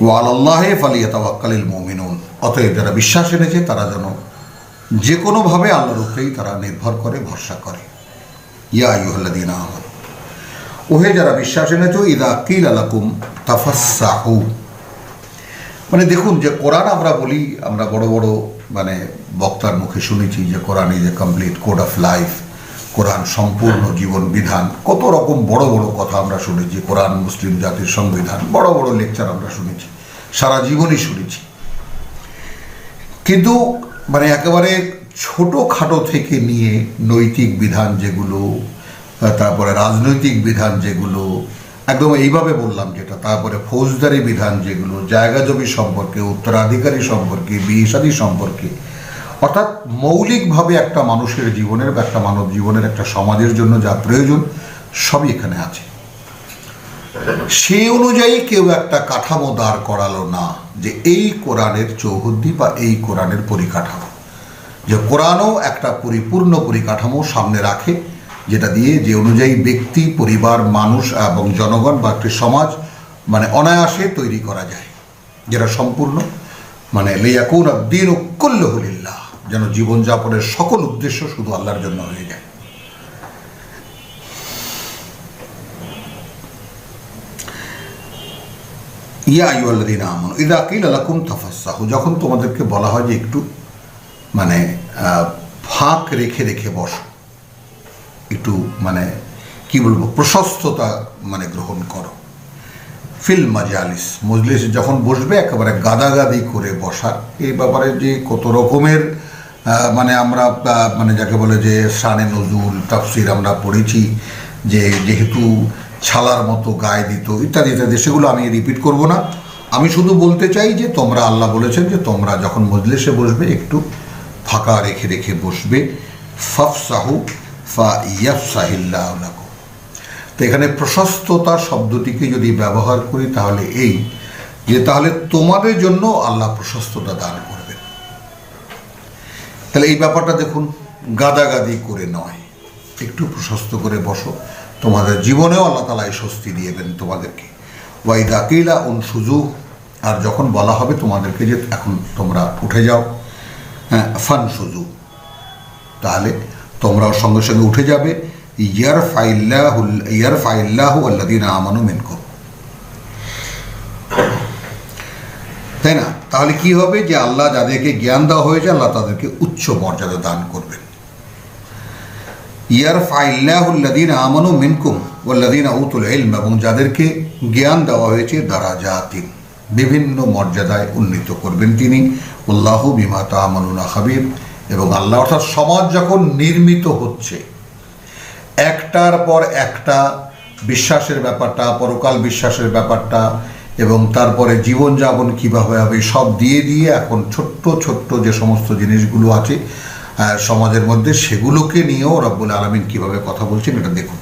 ওয়া আলাল্লাহি ফালিয়াতাওয়াক্কালিল মুমিনুন, অতএব যারা বিশ্বাস এনেছে তারা যেন যে কোনোভাবে আল্লাহর উপরেই তারা নির্ভর করে, ভরসা করে। ইয়া আইয়ুহাল্লাযীনা আমানু ওহে যারা বিশ্বাস এনেছো ইদা কিলা লাকুম তাফাসসাহু, মানে দেখুন যে কোরআন আমরা বলি, আমরা বড় বড় মানে বক্তার মুখে শুনেছি যে Quran is a complete code of life, Quran সম্পূর্ণ জীবন বিধান, কত রকম বড় বড় কথা আমরা শুনেছি। কোরআন মুসলিম জাতির সংবিধান, বড় বড় লেকচার আমরা শুনেছি, সারা জীবনই শুনেছি। কিন্তু মানে একেবারে ছোটোখাটো থেকে নিয়ে নৈতিক বিধান যেগুলো, তারপরে রাজনৈতিক বিধান যেগুলো, একদম এইভাবে বললাম যেটা, তারপরে ফৌজদারি বিধান যেগুলো, জায়গা জমি সম্পর্কে, উত্তরাধিকারী সম্পর্কে, বিয়ে শাদী সম্পর্কে, অর্থাৎ মৌলিকভাবে একটা মানুষের জীবনের বা একটা মানব জীবনের, একটা সমাজের জন্য যা প্রয়োজন সবই এখানে আছে। সেই অনুযায়ী কেউ একটা কাঠামো দাঁড় করালো না যে এই কোরআনের চৌহদ্দি বা এই কোরআনের পরিকাঠামো, যে কোরআনও একটা পরিপূর্ণ পরিকাঠামো সামনে রাখে, যেটা দিয়ে যে অনুযায়ী ব্যক্তি, পরিবার, মানুষ এবং জনগণ বা একটি সমাজ মানে অনায়াসে তৈরি করা যায়, যেটা সম্পূর্ণ মানে লিয়াকুনা দ্বীনু কুল্লুহু লিল্লাহ, যেন জীবনযাপনের সকল উদ্দেশ্য শুধু আল্লাহর জন্য হয়ে যায়। ইয়া আইয়ুহাল্লাযীনা আমানু ইযা কিলা লাকুম তাফাসসাহু, যখন তোমাদেরকে বলা হয় যে একটু মানে ফাঁক রেখে রেখে বসো, একটু মানে কি বলবো, প্রশস্ততা মানে গ্রহণ করো। ফিল মাজালিস, মজলিস যখন বসবে একেবারে গাদাগাদি করে বসার, এই ব্যাপারে যে কত রকমের মানে আমরা মানে যাকে বলে যে শানে নজুল তাফসির আমরা পড়েছি, যে যেহেতু ছালার মতো গায়ে দিত ইত্যাদি ইত্যাদি, সেগুলো আমি রিপিট করব না। আমি শুধু বলতে চাই যে তোমরা, আল্লাহ বলেছেন যে তোমরা যখন মজলিসে বসবে একটু ফাঁকা রেখে রেখে বসবে। ফাফসাহু ফাইয়াফসাহিল্লাহু লাকুম, তো এখানে প্রশস্ততা শব্দটিকে যদি ব্যবহার করি তাহলে এই যে তাহলে তোমাদের জন্য আল্লাহ প্রশস্ততা দান করবেন। তাহলে এই ব্যাপারটা দেখুন, গাদাগাদি করে নয়, একটু প্রশস্ত করে বসো, তোমাদের জীবনেও আল্লাহ তাআলা এই স্বস্তি দিয়েবেন তোমাদেরকে। ওয়াইদা কিলা উনশুজু, আর যখন বলা হবে তোমাদেরকে যে এখন তোমরা উঠে যাও, হ্যাঁ, ফানশুজু, তাহলে তোমরাও সঙ্গে সঙ্গে উঠে যাবে। ইয়ারফাইল্লাহু আল্লাযীনা আমানু মিনকুম, তাই না? তাহলে কি হবে যে আল্লাহ যাদেরকে জ্ঞান দেওয়া হয়েছে আল্লাহ তাদেরকে উচ্চ মর্যাদা দান করবেন। ইয়ারফাইল্লাহু আল্লাযীনা আমানু মিনকুম ওয়াল্লাযীনা উতুল ইলম, এবং যাদেরকে জ্ঞান দেওয়া হয়েছে দারাজাতিন, বিভিন্ন মর্যাদায় উন্নীত করবেন তিনি। আল্লাহু বিমা তা'মালুনা খাবীর, এবং আল্লাহ, অর্থাৎ সমাজ যখন নির্মিত হচ্ছে একটার পর একটা, বিশ্বাসের ব্যাপারটা, পরকাল বিশ্বাসের ব্যাপারটা, এবং তারপরে জীবনযাপন কীভাবে হবে সব দিয়ে দিয়ে এখন ছোট্ট ছোট্ট যে সমস্ত জিনিসগুলো আছে সমাজের মধ্যে, সেগুলোকে নিয়েও রব্বুল আলামিন কীভাবে কথা বলছেন এটা দেখুন।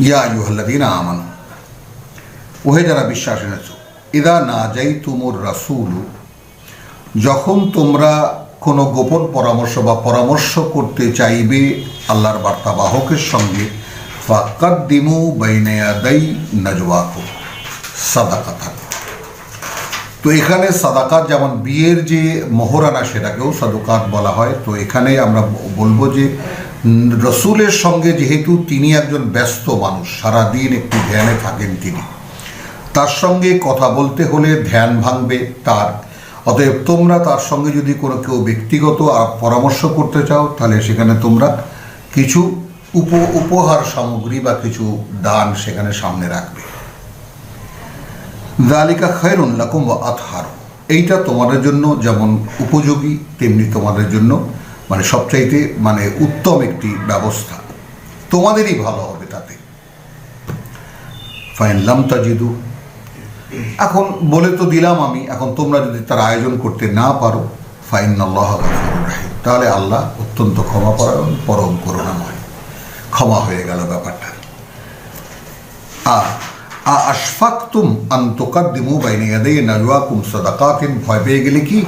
ইয়া আইয়ুহাল্লাযীনা আমানু, ওহে যারা বিশ্বাস এনেছো, ইযা নাজাইতুমুর রাসূলু, যখন তোমরা কোনো গোপন পরামর্শ বা পরামর্শ করতে চাইবে আল্লাহর বার্তাবাহকের সঙ্গে, ফাকাদ্দিমু বাইনা ইয়াদাই নাজওয়াকুম সাদাকাতান, তো এখানে সাদাকাত যেমন বিয়ের যে মোহরানা সেটাকেও সাদাকাত বলা হয়। তো এখানে আমরা বলবো যে রসুলের সঙ্গে যেহেতু তিনি একজন ব্যস্ত মানুষ, সারাদিন একটু ধ্যানে থাকেন তিনি, তার সঙ্গে কথা বলতে হলে ধ্যান ভাঙবে তার। অতএব তোমরা তার সঙ্গে যদি কোনো কেউ ব্যক্তিগত পরামর্শ করতে চাও তাহলে সেখানে তোমরা কিছু উপহার সামগ্রী বা কিছু দান সেখানে সামনে রাখবে। যালিকা খায়রুন লাকুম ওয়া আতহার, এইটা তোমাদের জন্য যেমন উপযোগী তেমনি তোমাদের জন্য মানে সবচাইতে মানে উত্তম একটি ব্যবস্থা, তোমাদেরই ভালো হবে তাতে। ফাইন লাম তাজিদু, এখন বলে তো দিলাম আমি, এখন তোমরা যদি তার আয়োজন করতে না পারো, ফাইনাল্লাহা গাফুরুর রাহিম, তাহলে আল্লাহ অত্যন্ত ক্ষমাপরায়ণ, পরম করুণাময়, ক্ষমা হয়ে গেল ব্যাপারটা। আশফাকতুম আন তুকাদ্দিমু বাইনা ইয়াদাই নাজওয়াকুম সাদাকাতিন, ভয় পেয়ে গেলে কি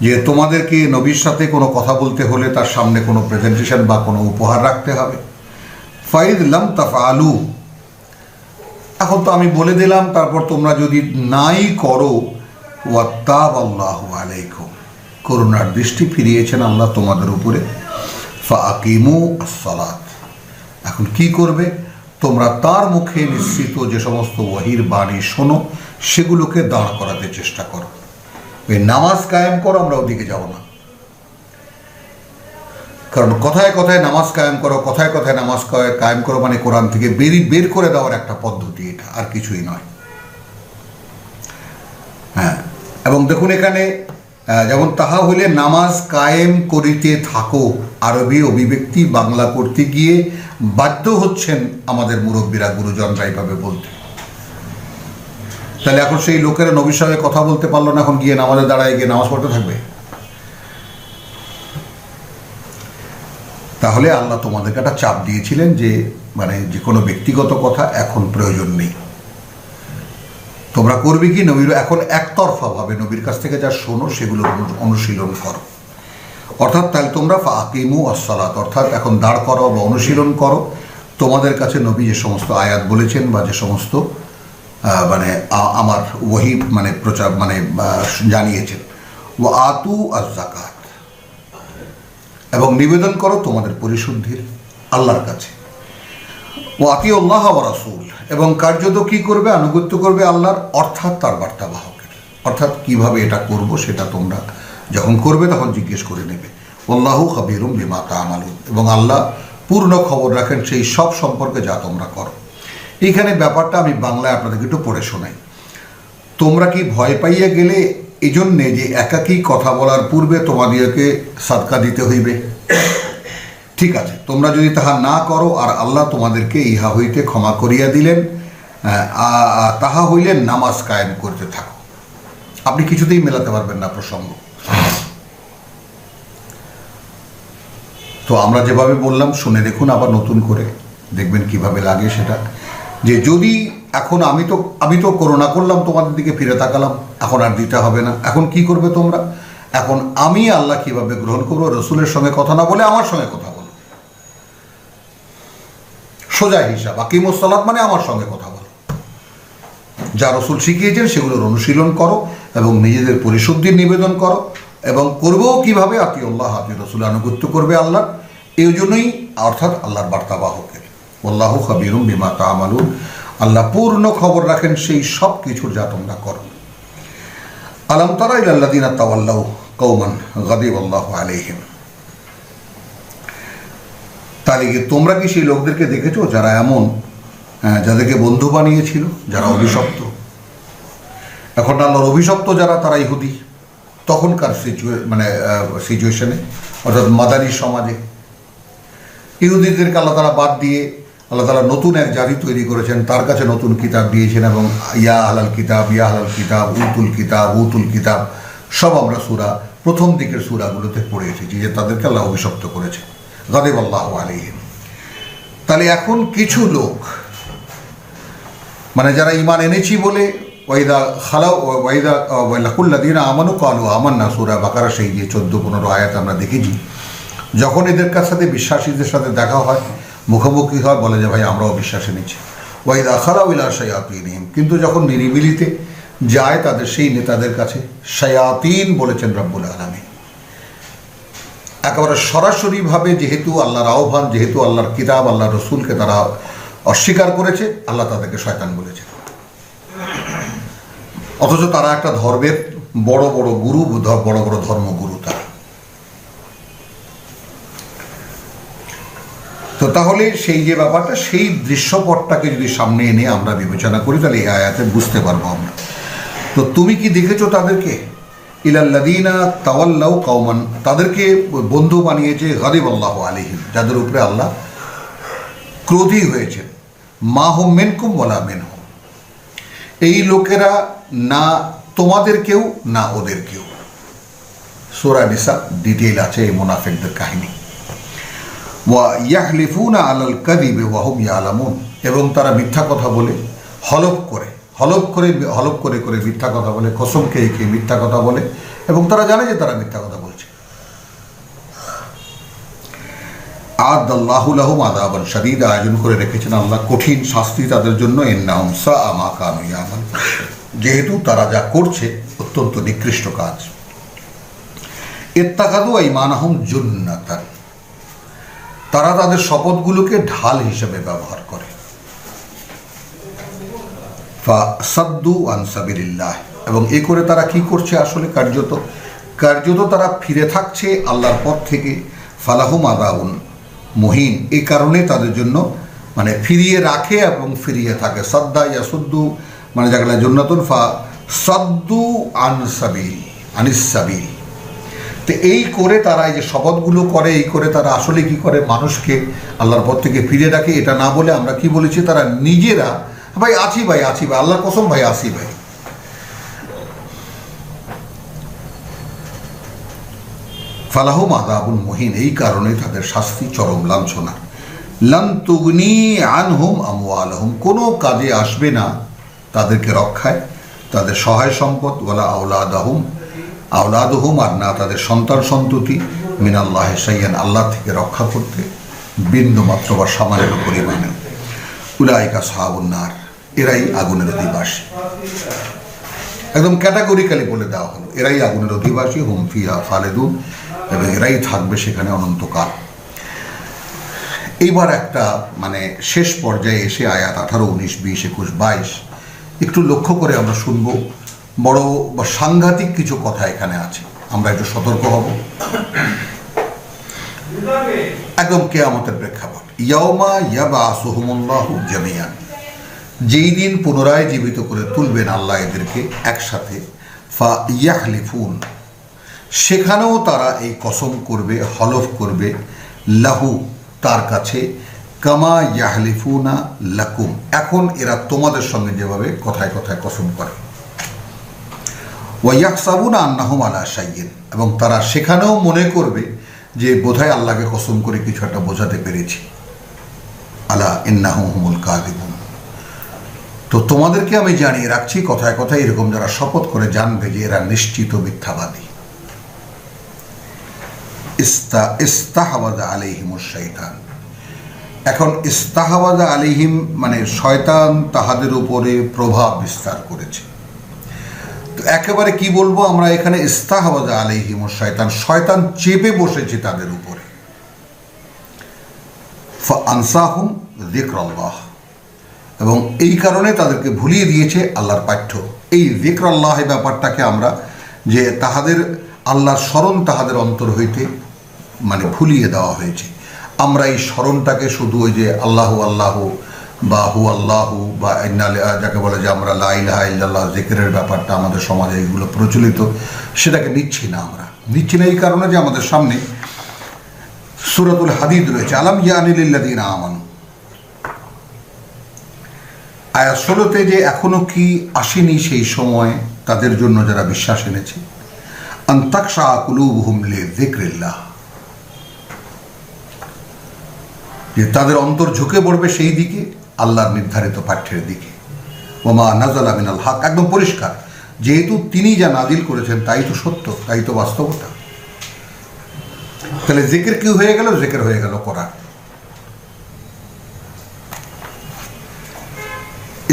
যে তোমাদেরকে নবীর সাথে কোনো কথা বলতে হলে তার সামনে কোনো প্রেজেন্টেশন বা কোনো উপহার রাখতে হবে। ফাইদ লাম তাফআলু, এখন তো আমি বলে দিলাম, তারপর তোমরা যদি নাই করো, ওয়াত্তাবাল্লাহু আলাইকুম, করুণার দৃষ্টি ফিরিয়েছেন আল্লাহ তোমাদের উপরে। ফাকিমু আসসালাত। এখন কি করবে? তোমরা তার মুখে নিঃসৃত যে সমস্ত ওয়াহির বাণী শোনো সেগুলোকে দাঁড় করাতে চেষ্টা করো। ওই নামাজ কায়েম করো, আমরা ওদিকে যাব না। কারণ কথায় কথায় নামাজ কায়েম করো, কথায় কথায় নামাজ কায়েম করো মানে কোরআন থেকে বের করে দেওয়ার একটা পদ্ধতি, এটা আর কিছুই নয়। হ্যাঁ, এবং দেখুন এখানে যেমন তাহা হইলে নামাজ কায়েম করিতে থাকো, আরবি অভিব্যক্তি বাংলা করতে গিয়ে বাধ্য হচ্ছেন আমাদের মুরব্বীরা, গুরুজনরা এইভাবে বলতে। তাহলে এখন সেই লোকেরা নবীর সঙ্গে কথা বলতে পারলো না, এখন গিয়ে নামাজে দাঁড়ায় গিয়ে নামাজ পড়তে থাকবে? তাহলে আল্লাহ তোমাদেরকে একটা চাপ দিয়েছিলেন যে মানে যে কোনো ব্যক্তিগত কথা এখন প্রয়োজন নেই। তোমরা করবে কি? নবীর এখন একতরফাভাবে নবীর কাছ থেকে যা শোনো সেগুলো অনুশীলন করো। অর্থাৎ তাহলে তোমরা ফাকিমু আসসালাত, অর্থাৎ এখন দাঁড় করো বা অনুশীলন করো তোমাদের কাছে নবী যে সমস্ত আয়াত বলেছেন বা যে সমস্ত মানে আমার ওয়াহি মানে প্রচার মানে জানিয়েছেন। ও আতু আজ যাকাত, এবং নিবেদন করো তোমাদের পরিশুদ্ধির আল্লাহর কাছে। ও আতিউল্লাহ ওয়া রাসূল, এবং কার্যত কি করবে? আনুগত্য করবে আল্লাহর, অর্থাৎ তার বার্তাবাহকের। অর্থাৎ কিভাবে এটা করব সেটা তোমরা যখন করবে তখন জিজ্ঞেস করে নেবে। আল্লাহু খাবীরুম বিমা তা'মালুন, এবং আল্লাহ পূর্ণ খবর রাখেন সেই সব সম্পর্কে যা তোমরা করো। এইখানে ব্যাপারটা আমি বাংলায় আপনাদেরকে একটু পড়ে শোনাই। তোমরা কি ভয় পাইয়া গেলে এজন্যে যে একাকী কথা বলার পূর্বে তোমাদেরকে সাদকা দিতে হইবে? ঠিক আছে, তোমরা যদি তাহা না করো আর আল্লাহ তোমাদেরকে ইহা হইতে ক্ষমা করিয়া দিলেন, তাহা হইলে নামাজ কায়েম করতে থাকো। আপনি কিছুতেই মেলাতে পারবেন না প্রসঙ্গ। তো আমরা যেভাবে বললাম শুনে দেখুন আবার নতুন করে, দেখবেন কিভাবে লাগে সেটা। যে যদি এখন আমি তো করোনা করলাম, তোমাদের দিকে ফিরে তাকালাম, এখন আর দিতে হবে না। এখন কি করবে তোমরা? এখন আমি আল্লাহ কিভাবে গ্রহণ করবো? রসুলের সঙ্গে কথা না বলে আমার সঙ্গে কথা বলো। সোজা হিসাব, আকিমুস সালাত মানে আমার সঙ্গে কথা বলো। যা রসুল শিখিয়েছেন সেগুলোর অনুশীলন করো এবং নিজেদের পরিশুদ্ধির নিবেদন করো। এবং করবেও কিভাবে? আতিউল্লাহ, আতি রসুল, আনুগত্য করবে আল্লাহ। এই জন্যই, অর্থাৎ আল্লাহর বার্তাবাহকের। আল্লাহু খাবীরুম বিমা তা'মালুন, আল্লাহ পূর্ণ খবর রাখেন সেই সব কিছুর যা তোমরা করো। আলাম তারা ইলাল্লাযীনা তাওয়াল্লাউ কওমান গাদিবাল্লাহু আলাইহিম, তাহলে কি তোমরা কি সেই লোকদেরকে দেখেছো যারা এমন, যাদেরকে বন্ধু বানিয়েছিল, যারা অভিশপ্ত? এখন আল্লাহর অভিশপ্ত যারা, তারা ইহুদি। তখনকার সিচুয়েশনে, অর্থাৎ মাদানী সমাজে ইহুদিদেরকে আল্লাহ তাআলা বাদ দিয়ে আল্লাহ তাআলা নতুন এক জাতি তৈরি করেছেন, তার কাছে নতুন কিতাব দিয়েছেন। এবং ইয়া আহলাল কিতাব, ইয়া আহলাল কিতাব, উতুল কিতাব সব আমরা সূরা প্রথম দিকের সূরাগুলোতে পড়ে এসেছি যে তাদেরকে আল্লাহ অভিশপ্ত করেছে, গাদিবাল্লাহু আলাইহিম। তাহলে এখন কিছু লোক মানে যারা ঈমান এনেছি বলে ওয়াইদা খালাউ ওয়াইদা লাকুল্লাযীনা আমানু ক্বালু আমান্না, সূরা বাকারা সেই যে 14-15 আয়াত আমরা দেখেছি। যখন এদের সাথে বিশ্বাসীদের সাথে দেখা হয়, মুখোমুখি হয়, বলে যে ভাই আমরাও বিশ্বাস এনেছি। ওয়াইদা খালাউ ইলা শায়াতিনহিম, কিন্তু যখন নিরিবিলিতে যায় তাদের সেই নেতাদের কাছে, শায়াতিন বলেছেন রব্বুল আলামিন। একেবারে সরাসরিভাবে যেহেতু আল্লাহর আহ্বান, যেহেতু আল্লাহর কিতাব, আল্লাহর রসুলকে তারা অস্বীকার করেছে, আল্লাহ তাদেরকে শয়তান বলেছে। অথচ তারা একটা ধর্মের বড় বড় গুরু, বড় বড় ধর্মগুরু তারা। তো তাহলে সেই যে ব্যাপারটা, সেই দৃশ্যপটটাকে যদি সামনে এনে আমরা বিবেচনা করি তাহলে এই আয়াতে বুঝতে পারবো আমরা। তো তুমি কি দেখেছো তাদেরকে? ইলাল্লাযীনা তাওয়াল্লাউ কওমান, তাদেরকে বন্ধু বানিয়েছে গাদিবাল্লাহু আলাইহিম, যাদের উপরে আল্লাহ ক্রোধী হয়েছেন। মা হুম মিনকুম ওয়ালা মিনহুম, এই লোকেরা না তোমাদের কেউ না ওদের কেউ। সূরা নিসা ডিটেইল আছে এই মুনাফিকদের কাহিনী। ওয়া ইয়াহলিফুনা আলাল কাযিবি ওয়া হুম ইয়ালামুন, এবং তারা মিথ্যা কথা বলে, হলফ করে মিথ্যা কথা বলে, কসম খেয়ে মিথ্যা কথা বলে, এবং তারা জানে যে তারা মিথ্যা কথা বলছে। আ'আদাল্লাহু লাহুম আযাবান শাদীদা, আয়োজন করে রেখেছেন আল্লাহ কঠিন শাস্তি তাদের জন্য। ইন্নাহুম সাআ মা কানু ইয়ামালুন, যেহেতু তারা যা করছে অত্যন্ত নিকৃষ্ট কাজ। ইত্তাখাযু আইমানাহুম জুন্নাতান, তারা তাদের শপথগুলোকে ঢাল হিসেবে ব্যবহার করে। ফাসাদ্দু আন সাবিলিল্লাহ, এবং এ করে তারা কি করছে? আসলে কার্যত তারা ফিরে থাকছে আল্লাহর পথ থেকে। ফালাহুম আযাবুন মুহিন, এই কারণে তাদের জন্য মানে ফিরিয়ে রাখে এবং ফিরিয়ে থাকে। সাদ্দা ইয়াসুদ্দু মানে যাকে জন্নাতুন, ফাসাদ্দু আন সাবিল আনিস সাবিল। তো এই করে তারা এই যে শপথগুলো করে, এই করে তারা আসলে কি করে? মানুষকে আল্লাহর পথ থেকে ফিরে রাখে। এটা না বলে আমরা কি বলেছি? তারা নিজেরা ভাই আছি ভাই, আল্লাহর কসম ভাই আসি ভাই। ফালাহুম আযাবুন মুহিন, এই কারণে তাদের শাস্তি চরম লাঞ্ছনা। লান তুগনি আনহুম আমওয়ালুহুম, কোনো কাজে আসবে না তাদেরকে রক্ষায় তাদের সহায় সম্পদ, ওয়ালা আওলাদুহুম, আর না তাদের সন্তান সন্ততি, মিনাল্লাহি শাইয়ান, আল্লাহ থেকে রক্ষা করতে বিন্দু মাত্র বা সামান্য পরিমাণে। উলাইকা আসহাবুন নার, এরাই আগুনের অধিবাসী। একদম ক্যাটাগরিক্যালি বলে দেওয়া হলো এরাই আগুনের অধিবাসী। হুম ফিহা খালিদুন, এবং এরাই থাকবে সেখানে অনন্তকাল। এইবার একটা মানে শেষ পর্যায়ে এসে আয়াত 18, 19, 20, 21, 22 একটু লক্ষ্য করে আমরা শুনবো। বড় বা সাংঘাতিক কিছু কথা এখানে আছে, আমরা একটু সতর্ক হব। একদম কিয়ামতের প্রেক্ষাপট। ইয়াউমা ইয়াবআসুহুমুল্লাহু জামিআন, যেই দিন পুনরায় জীবিত করে তুলবেন আল্লাহ এদেরকে একসাথে। ফা ইয়াহলিফুন, সেখানেও তারা এই কসম করবে, হলফ করবে, লাহু, তার কাছে, কামা ইয়াহলিফুনা লাকুম, এখন এরা তোমাদের সঙ্গে যেভাবে কথায় কথায় কসম করে। ওয়া ইয়াহসাবুনা আন্নাহুম আলা শাইইন, এবং তারা সেখানেও মনে করবে যে বোধহয় আল্লাহকে কসম করে কিছু একটা বোঝাতে পেরেছি। আলা ইন্নাহুম হুমুল কাযিবুন, তো তোমাদেরকে আমি জানিয়ে রাখছি, কথায় কথায় এরকম যারা শপথ করে জানবে যে এরা নিশ্চিত মিথ্যাবাদী। ইস্তাহওয়াযা আলাইহিমুশ শাইতান, এখন ইস্তাহওয়াযা আলাইহিম মানে শয়তান তাহাদের উপরে প্রভাব বিস্তার করেছে। তো একেবারে কি বলবো আমরা এখানে? ইস্তাহওয়াযা আলাইহিমুশ শাইতান, শয়তান চেপে বসেছে তাদের উপরে। ফাআনসাহুম যিকরাল্লাহ, এবং এই কারণে তাদেরকে ভুলিয়ে দিয়েছে আল্লাহর পাঠ্য। এই যিকরাল্লাহ ব্যাপারটাকে আমরা যে তাহাদের আল্লাহর স্মরণ তাহাদের অন্তর হইতে মানে ভুলিয়ে দেওয়া হয়েছে। আমরা এই স্মরণটাকে শুধু ওই যে আল্লাহু আল্লাহু বা হু আল্লাহু বা যাকে বলে যে আমরা লা ইলাহা ইল্লাল্লাহ জিকিরের ব্যাপারটা আমাদের সমাজে এইগুলো প্রচলিত, সেটাকে নিচ্ছি না। আমরা নিচ্ছি না এই কারণে যে আমাদের সামনে সূরাতুল হাদীদ রয়েছে, আলাম ইয়ানি লিল্লাযীনা আমানু, আয়াত 16তে, যে এখনো কি আসেনি সেই সময় তাদের জন্য যারা বিশ্বাস এনেছে, আন তাকশা কুলুবুহুম লিযিকরিল্লাহ, যে তাদের অন্তর ঝুঁকে পড়বে সেই দিকে, আল্লাহর নির্ধারিত পাঠ্যের দিকে। ওমা নাযালা মিনাল হক, একদম পরিষ্কার, যেহেতু তিনি যা নাজিল করেছেন তাই তো সত্য, তাই তো বাস্তবতা। তাহলে জিকির কি হয়ে গেল? জিকির হয়ে গেল কোরআন।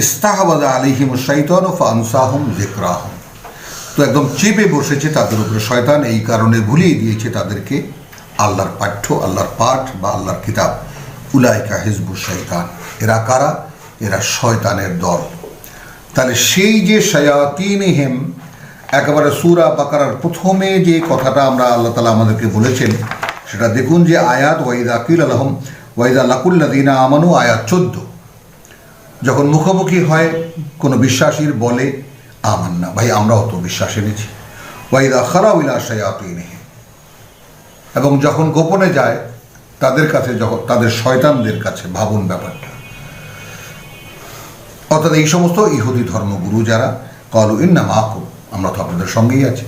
ইস্তাহওয়াযা আলাইহিমুশ শাইতানু ফাআনসাহুম যিকরাহুম, তো একদম চেপে বসেছে তাদের উপরে শয়তান, এই কারণে ভুলিয়ে দিয়েছে তাদেরকে আল্লাহর পাঠ্য, আল্লাহর পাঠ বা আল্লাহর কিতাব। উলাইকা হিজবুশ শাইতান, এরা কারা? এরা শয়তানের দল। তাহলে সেই যে শায়াতিনহিম, একেবারে সূরা বাকারার প্রথমে যে কথাটা আমরা আল্লাহ তাআলা আমাদেরকে বলেছেন সেটা দেখুন, যে আয়াত ওয়াইদা কিলা লাহুম ওয়াইদা লাকুল্লাযীনা আমানু, আয়াত 14, যখন মুখোমুখি হয় কোনো বিশ্বাসীর বলে আমান্না, ভাই আমরাও তো বিশ্বাস এনেছি। ওয়াইদা খালাউ ইলা শায়াতিনহিম, এবং যখন গোপনে যায় তাদের কাছে, যখন তাদের শয়তানদের কাছে, ভাবুন ব্যাপারটা। অর্থাৎ এই সমস্ত ইহুদি ধর্মগুরু যারা, ক্বালু ইন্না মাআকুম, আমরা তো আপনাদের সঙ্গেই আছি।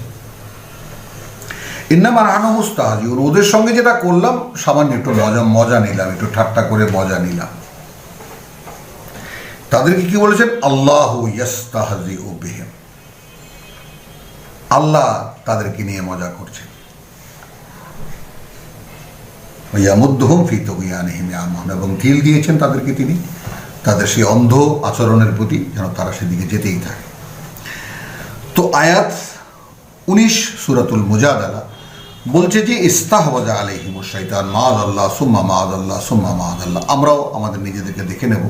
ইন্নামা নাহনু মুস্তাহজিউন, ওদের সঙ্গে যেটা করলাম সামান্য একটু মজা নিলাম, একটু ঠাট্টা করে মজা নিলাম। তাদেরকে কি বলেছেন? আল্লাহু ইয়াস্তাহজিউ বিহিম, আল্লাহ তাদেরকে নিয়ে মজা করছেন। ইয়ামুদ্দুহুম ফি তুগয়ানিহিম ইয়ামাহুন, এবং ঢিল দিয়েছেন তাদেরকে তিনি তাদের সেই অন্ধ আচরণের প্রতি, যেন তারা সেদিকে যেতেই থাকে। তো আয়াত 19 সূরাতুল মুজাদালা, বলছে যে ইস্তাহওয়াজা আলাইহিমুশ শাইতান মাআযাল্লাহ সুম্মা মাআযাল্লাহ সুম্মা মাআযাল্লাহ। আমরাও আমাদের নিজেদেরকে দেখে নেব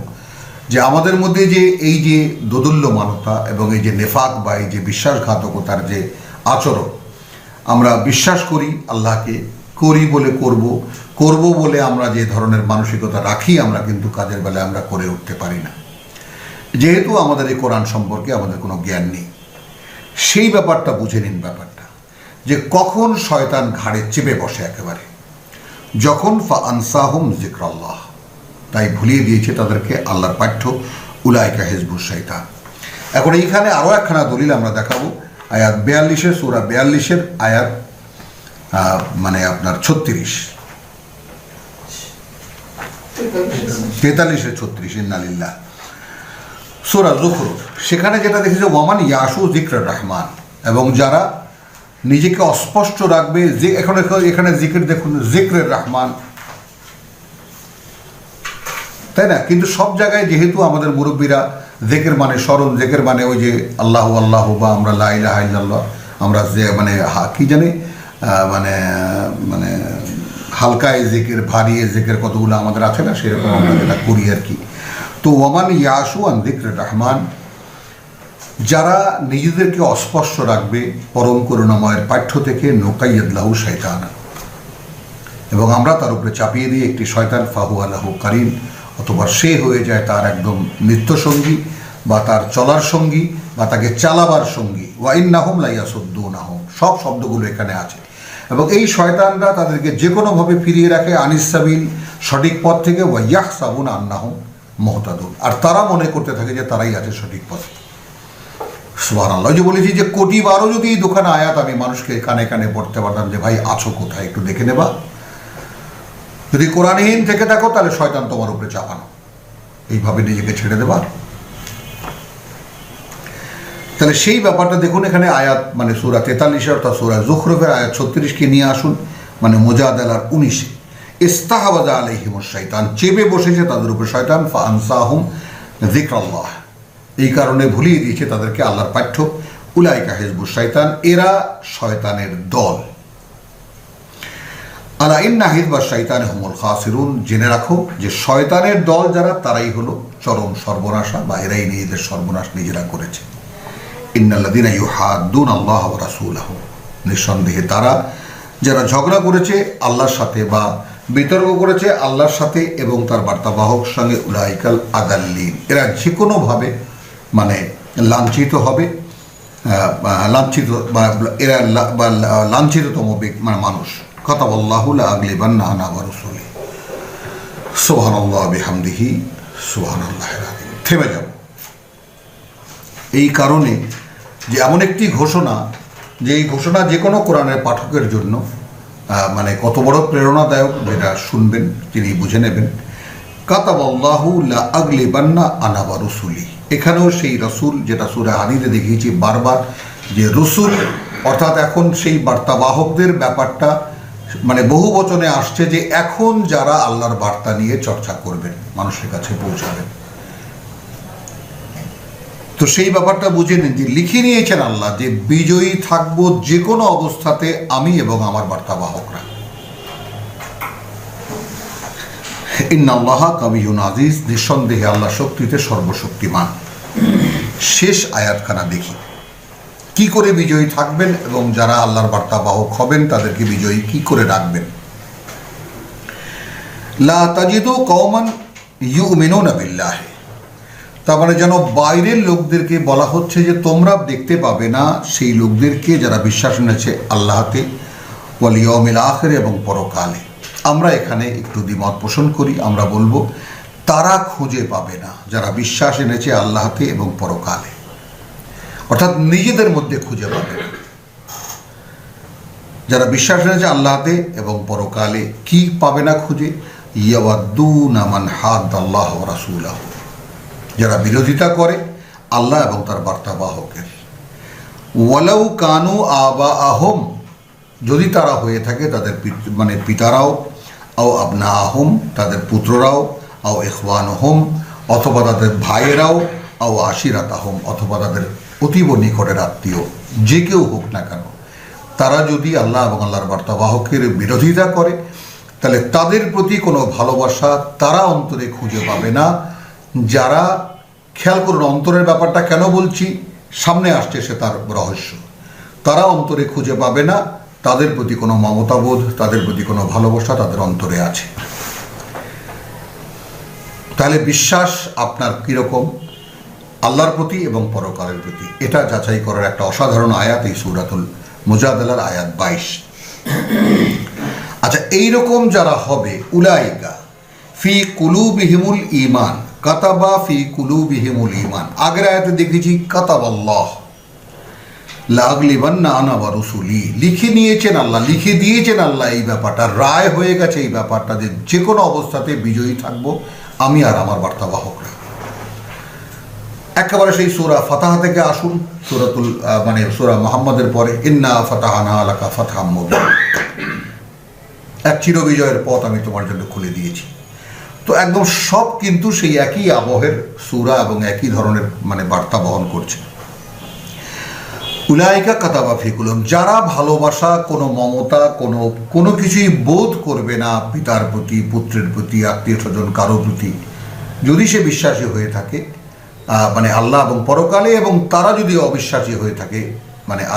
যে আমাদের মধ্যে যে এই যে দোদুল্যমানতা এবং এই যে নেফাক বা এই যে বিশ্বাসঘাতকতার যে আচরণ, আমরা বিশ্বাস করি আল্লাহকে, করি বলে করব, করব বলে আমরা যে ধরনের মানসিকতা রাখি, আমরা কিন্তু কাজের বেলায় আমরা করে উঠতে পারি না, যেহেতু আমাদের এই কোরআন সম্পর্কে আমাদের কোনো জ্ঞান নেই। সেই ব্যাপারটা বুঝে নিন, ব্যাপারটা যে কখন শয়তান ঘাড়ে চেপে বসে একেবারে, যখন ফাআনসাহুম যিকরাল্লাহ, তাই ভুলিয়ে দিয়েছে তাদেরকে আল্লাহর পাঠ্য, উলাইকা হিজবুশ শাইতান। এখন এইখানে আরও একখানা দলিল আমরা দেখাবো, আয়াত 42 সূরা 42 আয়াত মানে আপনার 36 43 36 ইন্নালিল্লাহ সূরা যুখরুফ। সেখানে যেটা দেখেছে ওয়ামান ইয়াশু যিকরার রহমান, এবং যারা নিজেকে অস্পষ্ট রাখবে, যে এখানে জিকির দেখুন যিকরের রহমান, তাই না? কিন্তু সব জায়গায় যেহেতু আমাদের মুরব্বীরা জেকের মানে স্মরণ, জেকের মানে ওই যে আল্লাহু আল্লাহু, বা আমরা লা ইলাহা ইল্লাল্লাহ, আমরা যে মানে কি জানি মানে মানে হালকায় জেকের, ভারী জেকের কতগুলো আমাদের আছে না, সেরকম আমরা যেটা করি আর কি। তো ওয়ামান ইয়াশু আন যিকরির রহমান, যারা নিজেদেরকে অস্পষ্ট রাখবে পরম করুণাময়ের পাঠ্য থেকে, নুকাইয়্যিদ লাহু শাইতানা, এবং আমরা তার উপরে চাপিয়ে দিই একটি শয়তান, ফাহুয়া লাহু কারিন, অথবা সে হয়ে যায় তার একদম নিত্যসঙ্গী বা তার চলার সঙ্গী বা তাকে চালাবার সঙ্গী। ওয়া ইন্নাহুম লা ইয়াসুদ্দুনাহুম, সব শব্দগুলো এখানে আছে। এবং এই শয়তানরা তাদেরকে যে কোনোভাবে ফিরিয়ে রাখে আনিস সাবিল, সঠিক পথ থেকে, ওয়া ইয়াহসাবুনা আন্নাহুম মুহতাদুন, আর তারা মনে করতে থাকে যে তারাই আছে সঠিক পথে। সুবহানাল্লাহ। যে বলেছি যে কোটি বারও যদি এই দোকানে আয়াত আমি মানুষকে কানে কানে পড়তে পারতাম যে ভাই আছো কোথায়, একটু দেখে নেবা। যদি কোরআনহীন থেকে থাকো তাহলে শয়তান তোমার উপরে চাপানো, এইভাবে নিজেকে ছেড়ে দেবা। তাহলে সেই ব্যাপারটা দেখুন এখানে আয়াত মানে সূরা 43 অর্থাৎ সূরা যুখরুফের আয়াত 36কে নিয়ে আসুন, মানে মুজাদালার 19। ইস্তাহওয়াজা আলাইহিমুশ শাইতান, চেপে বসেছে তাদের উপরে শয়তান, ফাআনসাহুম যিকরাল্লাহ, এই কারণে ভুলিয়ে দিয়েছে তাদেরকে আল্লাহর পাঠ্য, উলাইকা হিজবুশ শাইতান, এরা শয়তানের দল। আলা ইন্না হিজবাশ শাইতানি হুমুল খাসিরুন, জেনে রাখো যে শয়তানের দল যারা, তারাই হলো চরম সর্বনাশা, বা এরাই নিজেদের সর্বনাশ নিজেরা করেছে। ইন্নাল্লাযীনা ইউহাদ্দুনা আল্লাহ ওয়া রাসূলাহু, নিঃসন্দেহে তারা যারা ঝগড়া করেছে আল্লাহর সাথে বা বিতর্ক করেছে আল্লাহর সাথে এবং তার বার্তাবাহক সঙ্গে, উলাইকাল আদাল্লিন, এরা যে কোনোভাবে মানে লাঞ্ছিত হবে, লাঞ্ছিত বা এরা লাঞ্ছিততম মানে মানুষ। কাতাবাল্লাহু লা আগলিবান্না আনা ওয়া রাসূলি। সুবহানাল্লাহ বিহামদিহি সুবহানাল্লাহিল আযীম। থেমে যাব এই কারণে যে এমন একটি ঘোষণা, যে এই ঘোষণা যে কোনো কোরআনের পাঠকের জন্য মানে কত বড় প্রেরণাদায়ক, যেটা শুনবেন তিনি বুঝে নেবেন। কাতাবাল্লাহু লা আগলিবান্না আনা ওয়া রাসূলি, এখানেও সেই রসুল, যেটা সূরা হাদীদে দেখিয়েছি বারবার, যে রসুল অর্থাৎ এখন সেই বার্তাবাহকদের ব্যাপারটা মানে বহু বচনে আসছে, যে এখন যারা আল্লাহর বার্তা নিয়ে চর্চা করবেন, মানুষের কাছে পৌঁছাবেন। তো সেই ব্যাপারটা বুঝে নিন যে লিখে নিয়েছেন আল্লাহ যে বিজয়ী থাকবো যে কোনো অবস্থাতে আমি এবং আমার বার্তাবাহকরা। ইন্নাল্লাহা কাবিয়ুন আজিজ, নিঃসন্দেহে আল্লাহ শক্তিতে সর্বশক্তিমান। শেষ আয়াতখানা দেখি কি করে বিজয়ী থাকবেন এবং যারা আল্লাহর বার্তাবাহক হবেন তাদেরকে বিজয়ী কি করে রাখবেন। লা তাজিদু কওমান ইউমিনুনা বিল্লাহ, তার মানে যেন বাইরের লোকদেরকে বলা হচ্ছে যে তোমরা দেখতে পাবে না সেই লোকদেরকে যারা বিশ্বাস এনেছে আল্লাহতে, ওয়াল ইয়াউমিল আখির, এবং পরকালে। আমরা এখানে একটু দ্বিমত পোষণ করি, আমরা বলবো তারা খুঁজে পাবে না যারা বিশ্বাস এনেছে আল্লাহতে এবং পরকালে, অর্থাৎ নিজেদের মধ্যে খুঁজে পাবে না। যারা বিশ্বাস এনেছে আল্লাহতে এবং পরকালে কি পাবে না খুঁজে? ইয়াওয়াদ্দুনা মান হাদ্দাল্লাহ ওয়া রাসূলাহু, যারা বিরোধিতা করে আল্লাহ এবং তার বার্তাবাহকের। ওয়ালাউ কানু আবাআহুম, যদি তারা হয়ে থাকে তাদের মানে পিতারাও, আও আবনাআহুম, তাদের পুত্ররাও, আও ইখওয়ানুহুম, অথবা তাদের ভাইয়েরাও, আও আশিরাতাহুম, অথবা তাদের অতীব নিকটের আত্মীয়, যে কেউ হোক না কেন, তারা যদি আল্লাহ এবং আল্লাহর বার্তাবাহকের বিরোধিতা করে, তাহলে তাদের প্রতি কোনো ভালোবাসা তারা অন্তরে খুঁজে পাবে না। যারা, খেয়াল করুন অন্তরের ব্যাপারটা কেন বলছি, সামনে আসছে সে তার রহস্য, তারা অন্তরে খুঁজে পাবে না তাদের প্রতি কোনো মমতাবোধ, তাদের প্রতি কোনো ভালোবাসা তাদের অন্তরে আছে। তাহলে বিশ্বাস আপনার কীরকম আল্লাহর প্রতি এবং পরকালের প্রতি, এটা যাচাই করার একটা অসাধারণ আয়াত এই সূরাতুল মুজাদালার আয়াত 22। আচ্ছা, এইরকম যারা হবে, উলাইকা ফি কুলুবিহিমুল ঈমান, কাতাবা ফি কুলুবিহিমুল ঈমান। আগের আয়াতে দেখেছি কাতাবাল্লাহ লাগলিবান্না আনা ওয়া রুসুলি, লিখে নিয়েছেন আল্লাহ, লিখে দিয়েছেন আল্লাহ এই ব্যাপারটা, রায় হয়ে গেছে এই ব্যাপারটা যে কোনো অবস্থাতে বিজয়ী থাকবো আমি আর আমার বার্তাবাহকরা। একেবারে সেই সূরা ফাতাহা থেকে আসুন, সূরা মুহাম্মাদের পরে ইন্না ফাতাহনা লাকা ফাতহাম মুবিনা, এক চিরবিজয়ের পথ আমি তোমার জন্য খুলে দিয়েছি। তো একদম সব কিন্তু সেই একই আবহের সূরা এবং একই ধরনের বার্তা বহন করছে। উলাইকা কাতাবা ফি কুলুবিহিম, যারা ভালোবাসা, কোনো মমতা, কোনো কিছুই বোধ করবে না পিতার প্রতি, পুত্রের প্রতি, আত্মীয় স্বজন কারো প্রতি, যদি সে বিশ্বাসী হয়ে থাকে আল্লাহ এবং পরকালে, এবং তারা যদি অবিশ্বাসী হয়ে থাকে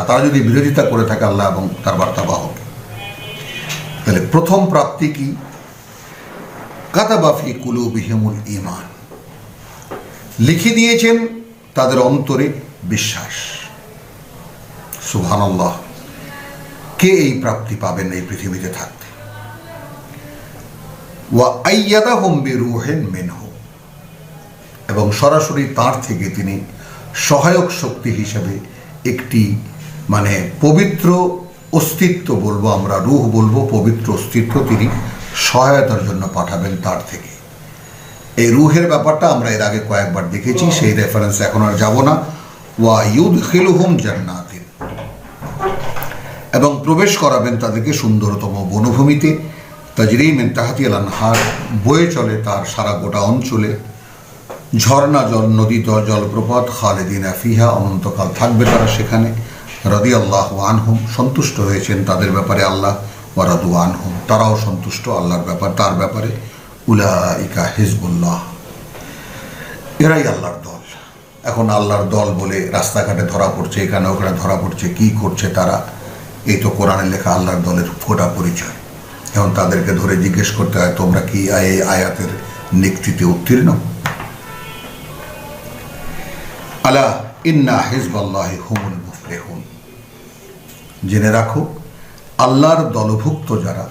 তারা যদি বিরোধিতা করে থাকে আল্লাহ এবং তার বার্তাবাহক, তাহলে প্রথম প্রাপ্তি কি? কাতাবা ফি কুলুবিহিমুল ঈমান, লিখে দিয়েছেন তাদের অন্তরে বিশ্বাস। সুবহানাল্লাহ, কে এই প্রাপ্তি পাবেন এই পৃথিবীতে থাকতে? ওয়া আইয়াদাহুম বিরূহিন মিনহু, এবং সরাসরি তার থেকে তিনি সহায়ক শক্তি হিসেবে একটি পবিত্র অস্তিত্ব বলবো আমরা, রূহ বলবো, পবিত্র অস্তিত্ব তিনি সহায়তার জন্য পাঠাবেন তার থেকে। এই রূহের ব্যাপারটা আমরা এর আগে কয়েকবার দেখেছি, সেই রেফারেন্স এখন আর যাব না। ওয়া ইউদখিলুহুম জান্নাতিন, এবং প্রবেশ করাবেন তাদেরকে সুন্দরতম বনভূমিতে, তাজরি মিন তাহতিহাল আনহার, বয়ে চলে তার সারা গোটা অঞ্চলে ঝর্ণা জল, নদী জলপ্রপাত, খালিদিনা ফিহা, অনন্তকাল থাকবে তারা সেখানে। রাদিয়াল্লাহু আনহুম, সন্তুষ্ট হয়েছেন তাদের ব্যাপারে আল্লাহ, ওয়া রাদু আনহুম, তারাও সন্তুষ্ট আল্লাহর তার ব্যাপারে। উলাইকা হিজবুল্লাহ, এরাই আল্লাহর দল। এখন আল্লাহর দল বলে রাস্তাঘাটে ধরা পড়ছে, এখানে ওখানে ধরা পড়ছে, কি করছে তারা? এই তো কোরআনে লেখা আল্লাহর দলের ফোটা পরিচয়। এখন তাদেরকে ধরে জিজ্ঞেস করতে হয়, তোমরা কি এই আয়াতের নিক্তিতে উত্তীর্ণ? আলা ইন্না হিজবাল্লাহি হুমুল মুফলিহুন, জেনে রাখো আল্লাহর দলভুক্ত যারা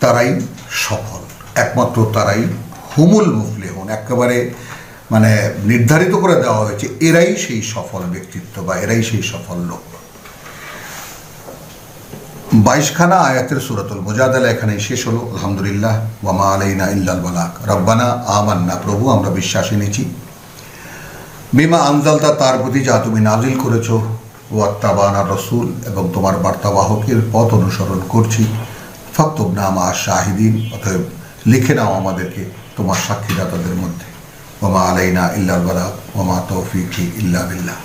তারাই সফল, একমাত্র তারাই হুমুল মুফলিহুন, একেবারে নির্ধারিত করে দেওয়া হয়েছে এরাই সেই সফল ব্যক্তিত্ব বা এরাই সেই সফল লোক। 22খানা আয়াতের সূরাতুল মুজাদালা এখানেই শেষ হলো। আলহামদুলিল্লাহ, ওয়া মা আলাইনা ইল্লাল বালাগ। রব্বানা আমান্না, প্রভু আমরা বিশ্বাস এনেছি, বিমা আনজালতা, তার প্রতি যা তুমি নাজিল করেছো, ওয়াত্তাবানা রাসূল, এবং তোমার বার্তাবাহকের পথ অনুসরণ করছি। ফাকতুবনা মা শাহিদিন, অতএব লিখে নাও আমাদেরকে তোমার সাক্ষীদাতাদের মধ্যে। ওয়া মা আলাইনা ইল্লাল বালাগ ওয়া মা তাওফীকি ইল্লা বিল্লাহ।